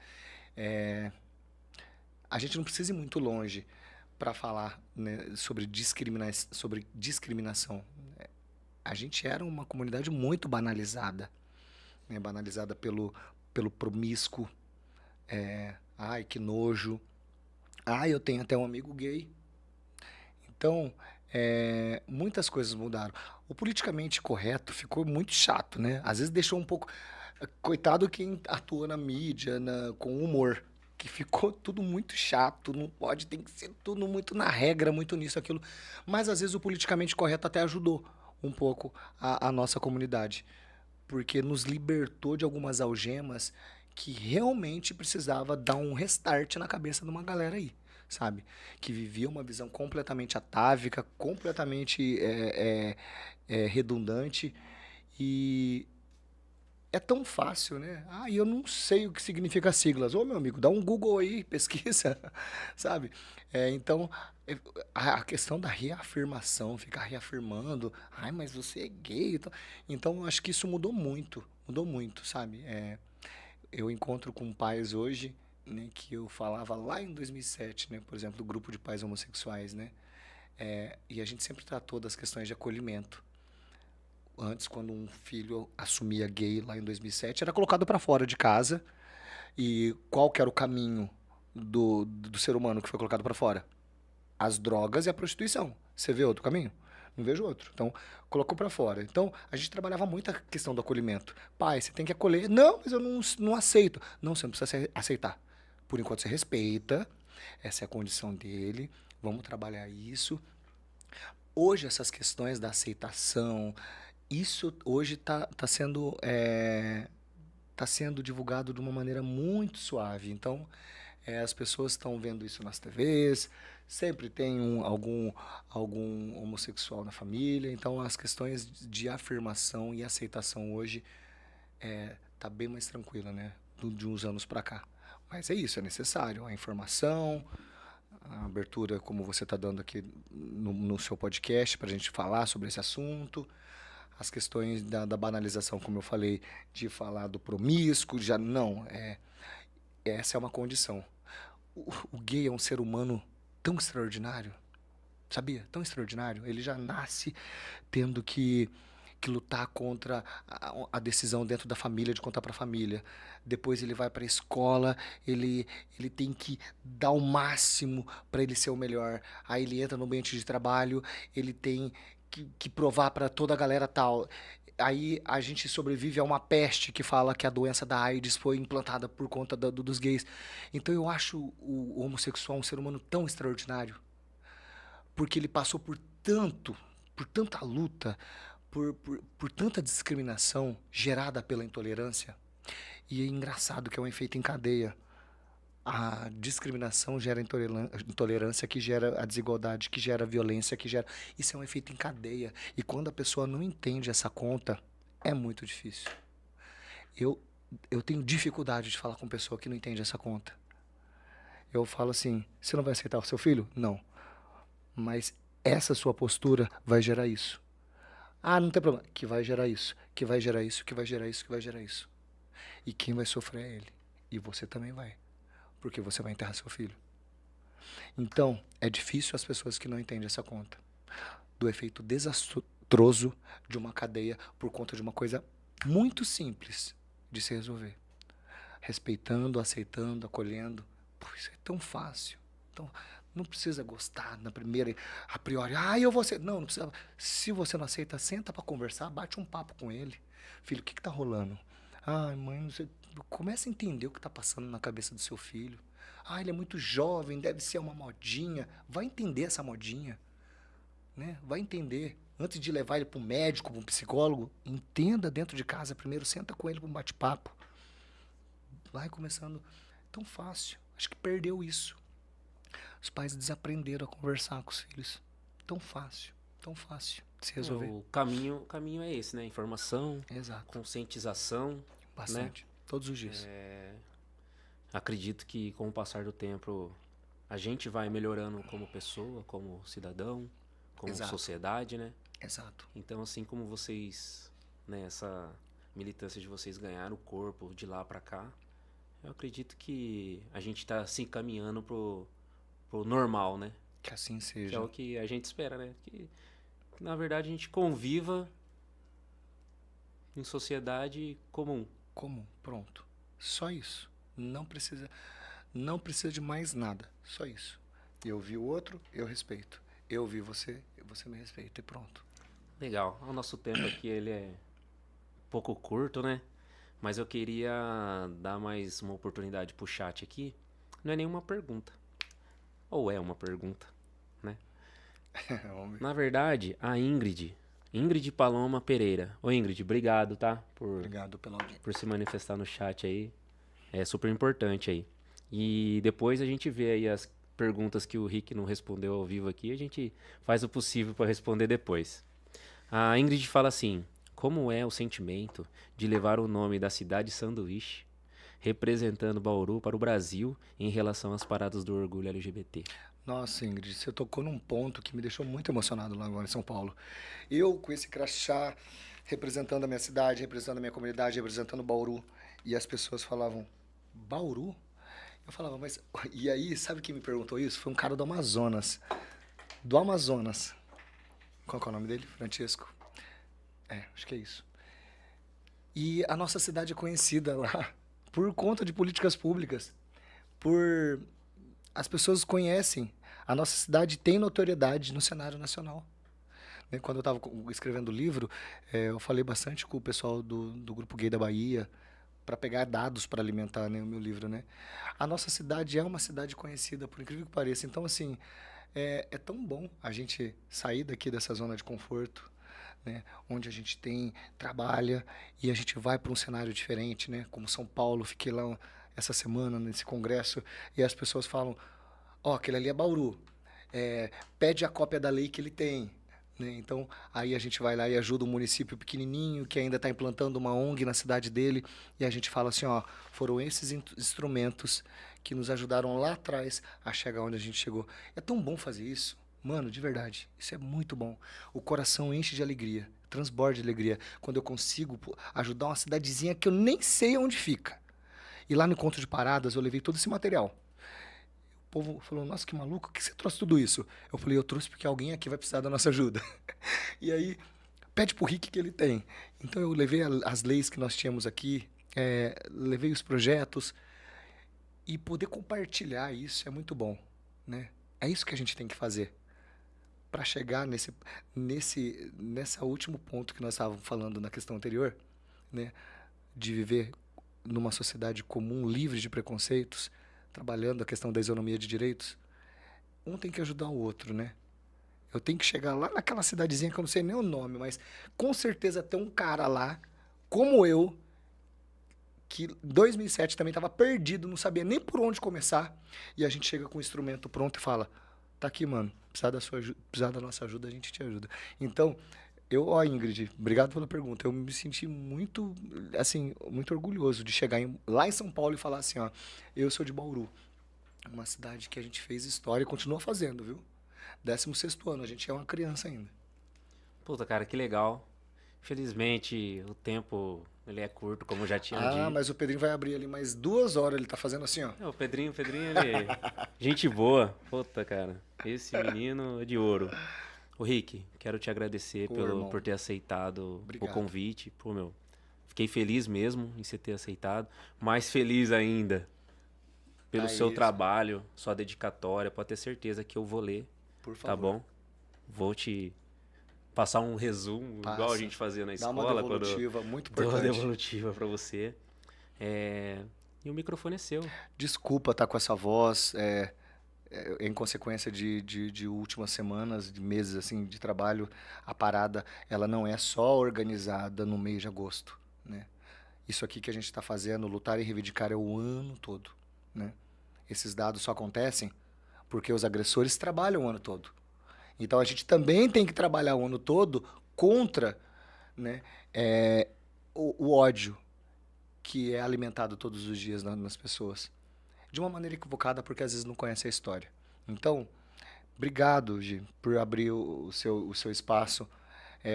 A gente não precisa ir muito longe para falar, né, sobre discriminação. A gente era uma comunidade muito banalizada, né? Banalizada pelo promíscuo. Ai, que nojo. Ai, eu tenho até um amigo gay. Então, muitas coisas mudaram. O politicamente correto ficou muito chato, né? Às vezes deixou um pouco... Coitado quem atua na mídia, com humor, que ficou tudo muito chato, não pode, tem que ser tudo muito na regra, muito nisso, aquilo. Mas às vezes o politicamente correto até ajudou um pouco a nossa comunidade, porque nos libertou de algumas algemas que realmente precisava dar um restart na cabeça de uma galera aí, sabe? Que vivia uma visão completamente atávica, completamente redundante, e é tão fácil, né? Eu não sei o que significa siglas. Ô, meu amigo, dá um Google aí, pesquisa, sabe? Então, a questão da reafirmação, ficar reafirmando, ai, mas você é gay. Então, acho que isso mudou muito, sabe? Eu encontro com pais hoje, né, que eu falava lá em 2007, né, por exemplo, do grupo de pais homossexuais, né? E a gente sempre tratou das questões de acolhimento. Antes, quando um filho assumia gay lá em 2007, era colocado para fora de casa. E qual que era o caminho do ser humano que foi colocado para fora? As drogas e a prostituição. Você vê outro caminho? Não vejo outro. Então, colocou para fora. Então, a gente trabalhava muito a questão do acolhimento. Pai, você tem que acolher. Não, mas eu não aceito. Não, você não precisa aceitar. Por enquanto, você respeita. Essa é a condição dele. Vamos trabalhar isso. Hoje, essas questões da aceitação... Isso hoje está sendo divulgado de uma maneira muito suave. Então, as pessoas estão vendo isso nas TVs, sempre tem algum homossexual na família. Então, as questões de afirmação e aceitação hoje tá bem mais tranquila, né? De uns anos para cá. Mas é isso, é necessário. A informação, a abertura, como você está dando aqui no seu podcast, para a gente falar sobre esse assunto. as questões da banalização, como eu falei, de falar do promíscuo, já não, essa é uma condição. O gay é um ser humano tão extraordinário, sabia? Tão extraordinário. Ele já nasce tendo que lutar contra a decisão dentro da família, de contar para a família. Depois ele vai para a escola, ele tem que dar o máximo para ele ser o melhor. Aí ele entra no ambiente de trabalho, ele tem que provar para toda a galera tal. Aí a gente sobrevive a uma peste que fala que a doença da AIDS foi implantada por conta dos gays. Então eu acho o homossexual um ser humano tão extraordinário, porque ele passou por tanta luta, por tanta discriminação gerada pela intolerância. E é engraçado que é um efeito em cadeia. A discriminação gera intolerância, que gera a desigualdade, que gera violência, que gera... Isso é um efeito em cadeia. E quando a pessoa não entende essa conta, é muito difícil. Eu tenho dificuldade de falar com pessoa que não entende essa conta. Eu falo assim, você não vai aceitar o seu filho? Não. Mas essa sua postura vai gerar isso. Ah, não tem problema. Que vai gerar isso, que vai gerar isso, que vai gerar isso, que vai gerar isso. E quem vai sofrer é ele. E você também vai. Porque você vai enterrar seu filho. Então, é difícil as pessoas que não entendem essa conta. Do efeito desastroso de uma cadeia por conta de uma coisa muito simples de se resolver. Respeitando, aceitando, acolhendo. Pô, isso é tão fácil. Então, não precisa gostar na primeira, a priori. Ah, eu vou ser... Não precisa. Se você não aceita, senta para conversar, bate um papo com ele. Filho, o que tá rolando? Ai, mãe, não sei... Começa a entender o que está passando na cabeça do seu filho. Ah, ele é muito jovem, deve ser uma modinha. Vai entender essa modinha. Né? Vai entender. Antes de levar ele para um médico, para um psicólogo, entenda dentro de casa primeiro, senta com ele para um bate-papo. Vai começando. Tão fácil. Acho que perdeu isso. Os pais desaprenderam a conversar com os filhos. Tão fácil de se resolver. O caminho é esse, né? Informação, Exato. Conscientização. Bastante. Né? Todos os dias. Acredito que com o passar do tempo a gente vai melhorando como pessoa, como cidadão, como sociedade, né? Exato. Então, assim como vocês, né, essa militância de vocês ganharam o corpo de lá pra cá, eu acredito que a gente tá se encaminhando pro normal, né? Que assim seja. Que é o que a gente espera, né? Que na verdade a gente conviva em sociedade comum. Comum, pronto. Só isso. Não precisa de mais nada. Só isso. Eu vi o outro, eu respeito. Eu vi você, você me respeita e pronto. Legal. O nosso tempo aqui ele é um pouco curto, né? Mas eu queria dar mais uma oportunidade pro chat aqui. Não é nenhuma pergunta. Ou é uma pergunta, né? Na verdade, a Ingrid Paloma Pereira. Ô Ingrid, obrigado, tá? Obrigado pela audiência. Por se manifestar no chat aí. É super importante aí. E depois a gente vê aí as perguntas que o Rick não respondeu ao vivo aqui. A gente faz o possível para responder depois. A Ingrid fala assim: como é o sentimento de levar o nome da cidade sanduíche representando Bauru para o Brasil em relação às paradas do orgulho LGBT? Nossa, Ingrid, você tocou num ponto que me deixou muito emocionado lá agora em São Paulo. Eu, com esse crachá, representando a minha cidade, representando a minha comunidade, representando Bauru, e as pessoas falavam, Bauru? Eu falava, mas... E aí, sabe quem me perguntou isso? Foi um cara do Amazonas. Do Amazonas. Qual que é o nome dele? Francesco. Acho que é isso. E a nossa cidade é conhecida lá por conta de políticas públicas. As pessoas conhecem. A nossa cidade tem notoriedade no cenário nacional. Quando eu estava escrevendo o livro, eu falei bastante com o pessoal do Grupo Gay da Bahia para pegar dados para alimentar, né, o meu livro. Né? A nossa cidade é uma cidade conhecida, por incrível que pareça. Então, assim, é tão bom a gente sair daqui dessa zona de conforto, né, onde a gente trabalha e a gente vai para um cenário diferente, né, como São Paulo. Fiquei lá essa semana nesse congresso e as pessoas falam, aquele ali é Bauru, pede a cópia da lei que ele tem. Né? Então, aí a gente vai lá e ajuda um município pequenininho que ainda está implantando uma ONG na cidade dele e a gente fala assim, foram esses instrumentos que nos ajudaram lá atrás a chegar onde a gente chegou. É tão bom fazer isso. Mano, de verdade, isso é muito bom. O coração enche de alegria. transbordo de alegria quando eu consigo ajudar uma cidadezinha que eu nem sei onde fica. E lá no Encontro de Paradas eu levei todo esse material. O povo falou, nossa, que maluco, por que você trouxe tudo isso? Eu falei, eu trouxe porque alguém aqui vai precisar da nossa ajuda. E aí, pede pro Rick que ele tem. Então eu levei as leis que nós tínhamos aqui, levei os projetos, e poder compartilhar isso é muito bom, né? É isso que a gente tem que fazer para chegar nessa último ponto que nós estávamos falando na questão anterior, né? De viver numa sociedade comum, livre de preconceitos, trabalhando a questão da isonomia de direitos. Um tem que ajudar o outro, né? Eu tenho que chegar lá naquela cidadezinha que eu não sei nem o nome, mas com certeza tem um cara lá, como eu, que em 2007 também estava perdido, não sabia nem por onde começar, e a gente chega com o instrumento pronto e fala, tá aqui, mano, precisar da nossa ajuda, a gente te ajuda. Então, Ingrid, obrigado pela pergunta, eu me senti muito, assim, muito orgulhoso de chegar lá em São Paulo e falar assim, ó, eu sou de Bauru, uma cidade que a gente fez história e continua fazendo, viu? 16º ano, a gente é uma criança ainda. Puta, cara, que legal. Infelizmente, o tempo ele é curto, como eu já tinha dito. Mas o Pedrinho vai abrir ali mais 2 horas, ele tá fazendo assim, ó. O Pedrinho, ele... Gente boa. Puta, cara. Esse menino é de ouro. O Rick, quero te agradecer por ter aceitado o convite. Pô, meu, fiquei feliz mesmo em você ter aceitado. Mais feliz ainda pelo seu trabalho, sua dedicatória. Pode ter certeza que eu vou ler. Por favor. Tá bom? Vou te passar um resumo, igual a gente fazia na escola. Dá uma devolutiva, muito importante. Dá uma devolutiva pra você. E o microfone é seu. Desculpa estar com essa voz, em consequência de últimas semanas, de meses assim, de trabalho. A parada, ela não é só organizada no mês de agosto, né? Isso aqui que a gente está fazendo, lutar e reivindicar, é o ano todo, né? Esses dados só acontecem porque os agressores trabalham o ano todo. Então a gente também tem que trabalhar o ano todo contra, né, o ódio que é alimentado todos os dias nas pessoas. De uma maneira equivocada, porque às vezes não conhece a história. Então, obrigado, Gi, por abrir o seu espaço.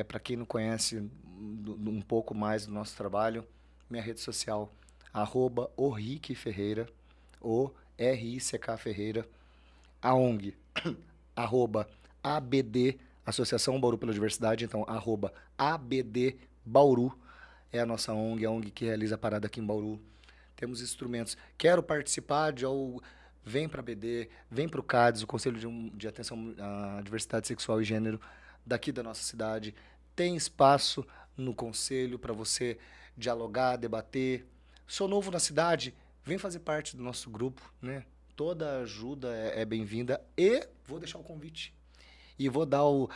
Para quem não conhece um pouco mais do nosso trabalho, minha rede social, @orickferreira, ORICK Ferreira, a ONG, @ABD, Associação Bauru pela Diversidade, então, @ABD Bauru, é a nossa ONG, a ONG que realiza a parada aqui em Bauru. Temos instrumentos. Quero participar de algo, vem para a BD, vem para o CADES, o Conselho de Atenção à Diversidade Sexual e Gênero, daqui da nossa cidade. Tem espaço no conselho para você dialogar, debater. Sou novo na cidade, vem fazer parte do nosso grupo, né? Toda ajuda é bem-vinda. E vou deixar o convite. E vou dar o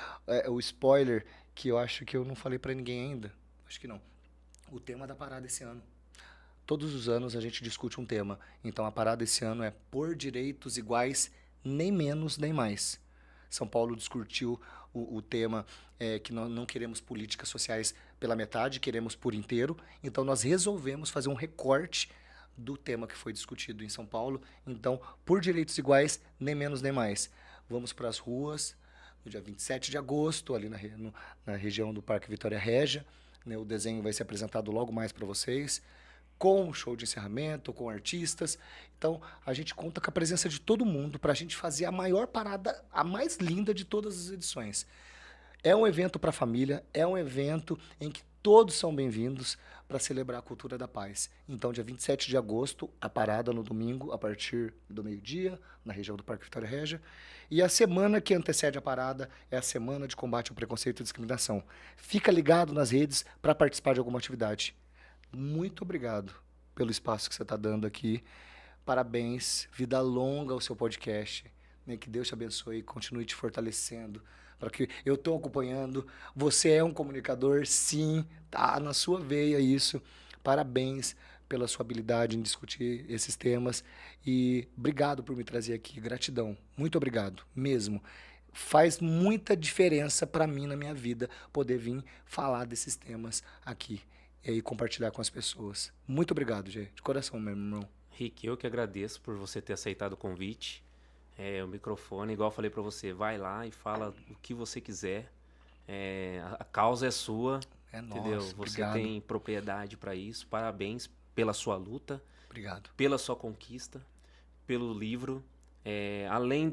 spoiler, que eu acho que eu não falei para ninguém ainda. Acho que não. O tema da parada esse ano. Todos os anos a gente discute um tema. Então a parada esse ano é por direitos iguais, nem menos nem mais. São Paulo discutiu o tema que nós não queremos políticas sociais pela metade, queremos por inteiro. Então nós resolvemos fazer um recorte do tema que foi discutido em São Paulo. Então, por direitos iguais, nem menos nem mais. Vamos para as ruas no dia 27 de agosto, ali na região do Parque Vitória Régia. Né, o desenho vai ser apresentado logo mais para vocês, com show de encerramento, com artistas. Então, a gente conta com a presença de todo mundo para a gente fazer a maior parada, a mais linda de todas as edições. É um evento para a família, é um evento em que todos são bem-vindos para celebrar a cultura da paz. Então, dia 27 de agosto, a parada no domingo, a partir do meio-dia, na região do Parque Vitória Régia. E a semana que antecede a parada é a Semana de Combate ao Preconceito e Discriminação. Fica ligado nas redes para participar de alguma atividade. Muito obrigado pelo espaço que você está dando aqui. Parabéns, vida longa ao seu podcast. Né? Que Deus te abençoe e continue te fortalecendo. Para que eu estou acompanhando. Você é um comunicador, sim, tá na sua veia isso. Parabéns pela sua habilidade em discutir esses temas. E obrigado por me trazer aqui. Gratidão. Muito obrigado, mesmo. Faz muita diferença para mim na minha vida poder vir falar desses temas aqui e compartilhar com as pessoas. Muito obrigado, gente. De coração, meu irmão. Rick, eu que agradeço por você ter aceitado o convite. O microfone, igual eu falei para você, vai lá e fala o que você quiser. A causa é sua, É entendeu? nosso, Você obrigado. tem propriedade para isso. Parabéns pela sua luta, Obrigado. pela sua conquista, pelo livro. Além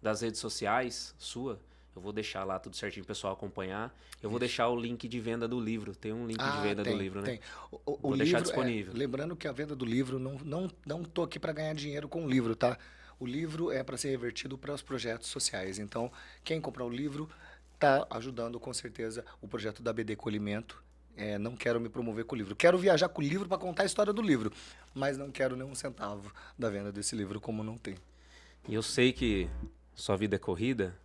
das redes sociais sua, eu vou deixar lá tudo certinho pro pessoal acompanhar. Eu vou deixar o link de venda do livro. Tem um link de venda do livro, né? Tem. Vou deixar disponível. Lembrando que a venda do livro, não tô aqui para ganhar dinheiro com o livro, tá? O livro é para ser revertido para os projetos sociais. Então, quem comprar o livro tá ajudando com certeza o projeto da BD Colhimento. Não quero me promover com o livro. Quero viajar com o livro para contar a história do livro, mas não quero nenhum centavo da venda desse livro, como não tem. E eu sei que sua vida é corrida.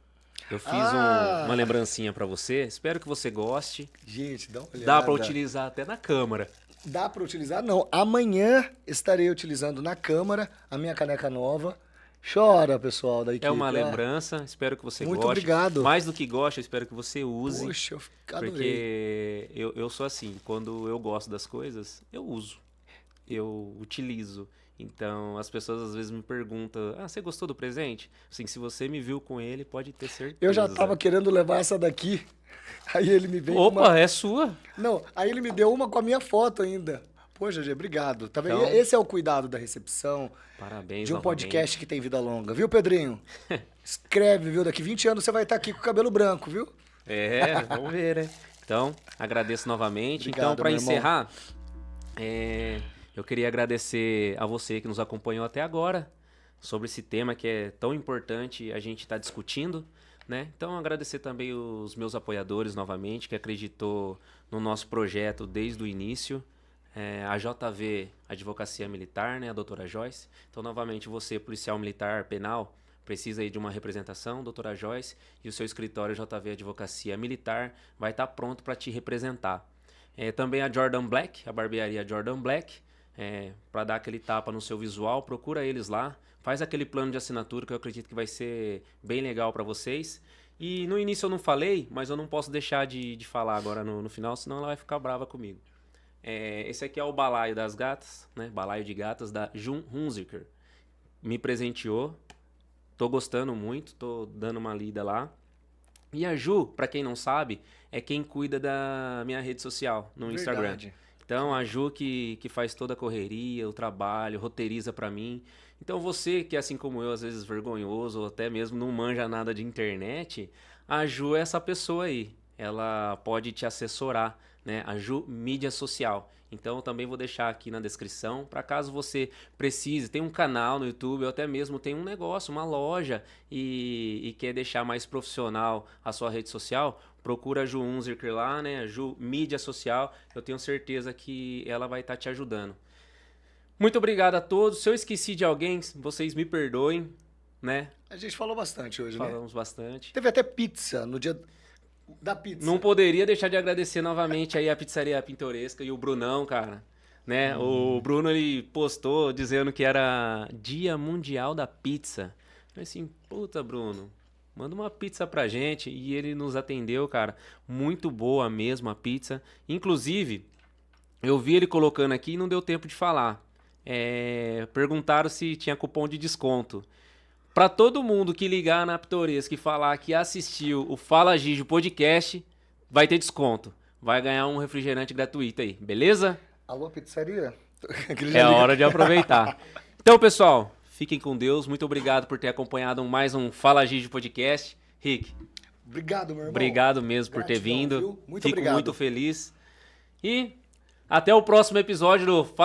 Eu fiz uma lembrancinha para você. Espero que você goste. Gente, dá uma olhada. Dá para utilizar até na câmara. Dá para utilizar? Não. Amanhã estarei utilizando na Câmara a minha caneca nova. Chora, pessoal da equipe. É uma lembrança, espero que você goste. Muito obrigado. Mais do que goste, eu espero que você use. Poxa, eu adorei. Porque eu sou assim, quando eu gosto das coisas, eu uso. Eu utilizo. Então, as pessoas às vezes me perguntam, você gostou do presente? Assim, se você me viu com ele, pode ter certeza. Eu já tava querendo levar essa daqui. Aí ele me veio Opa, é sua? Não, aí ele me deu uma com a minha foto ainda. Poxa, Gê, obrigado. Tá vendo? Então, esse é o cuidado da recepção. Parabéns, de um novamente. podcast que tem vida longa. Viu, Pedrinho? Escreve, viu? Daqui 20 anos você vai estar aqui com o cabelo branco, viu? Vamos ver, né? Então, agradeço novamente. Obrigado, então, para meu irmão. encerrar, eu queria agradecer a você que nos acompanhou até agora sobre esse tema que é tão importante a gente estar discutindo, né? Então, agradecer também os meus apoiadores novamente, que acreditou no nosso projeto desde o início. A JV Advocacia Militar, né? A doutora Joyce. Então, novamente, você, policial militar penal, precisa aí de uma representação, doutora Joyce, e o seu escritório JV Advocacia Militar vai estar pronto para te representar. Também a Jordan Black, a barbearia Jordan Black, para dar aquele tapa no seu visual, procura eles lá, faz aquele plano de assinatura que eu acredito que vai ser bem legal para vocês. E no início eu não falei, mas eu não posso deixar de falar agora no final, senão ela vai ficar brava comigo. Esse aqui é o balaio das gatas, né? Balaio de gatas da Jun Hunziker. Me presenteou, tô gostando muito, tô dando uma lida lá. E a Ju, pra quem não sabe, é quem cuida da minha rede social no Instagram. Verdade. Então, a Ju que faz toda a correria, o trabalho, roteiriza pra mim. Então, você que, assim como eu, às vezes vergonhoso ou até mesmo não manja nada de internet, a Ju é essa pessoa aí. Ela pode te assessorar, né? A Ju Mídia Social. Então, eu também vou deixar aqui na descrição, para caso você precise, tem um canal no YouTube, ou até mesmo tem um negócio, uma loja, e quer deixar mais profissional a sua rede social, procura a Ju Hunziker lá, né? A Ju Mídia Social. Eu tenho certeza que ela vai estar te ajudando. Muito obrigado a todos. Se eu esqueci de alguém, vocês me perdoem, né? A gente falou bastante hoje, né? Falamos bastante. Teve até pizza no dia da pizza. Não poderia deixar de agradecer novamente aí a Pizzaria Pintoresca e o Brunão, cara. Né? O Bruno, ele postou dizendo que era Dia Mundial da Pizza. Eu falei assim, puta, Bruno, manda uma pizza pra gente. E ele nos atendeu, cara. Muito boa mesmo a pizza. Inclusive, eu vi ele colocando aqui e não deu tempo de falar. Perguntaram se tinha cupom de desconto. Pra todo mundo que ligar na Pitoresca e falar que assistiu o Fala Gijo Podcast, vai ter desconto. Vai ganhar um refrigerante gratuito aí, beleza? Alô, pizzaria? É hora de aproveitar. Então, pessoal, fiquem com Deus. Muito obrigado por ter acompanhado mais um Fala Gijo Podcast. Rick, Obrigado, meu irmão. obrigado mesmo por ter Gratidão, vindo. viu? Muito Fico obrigado. muito feliz. E até o próximo episódio do Fala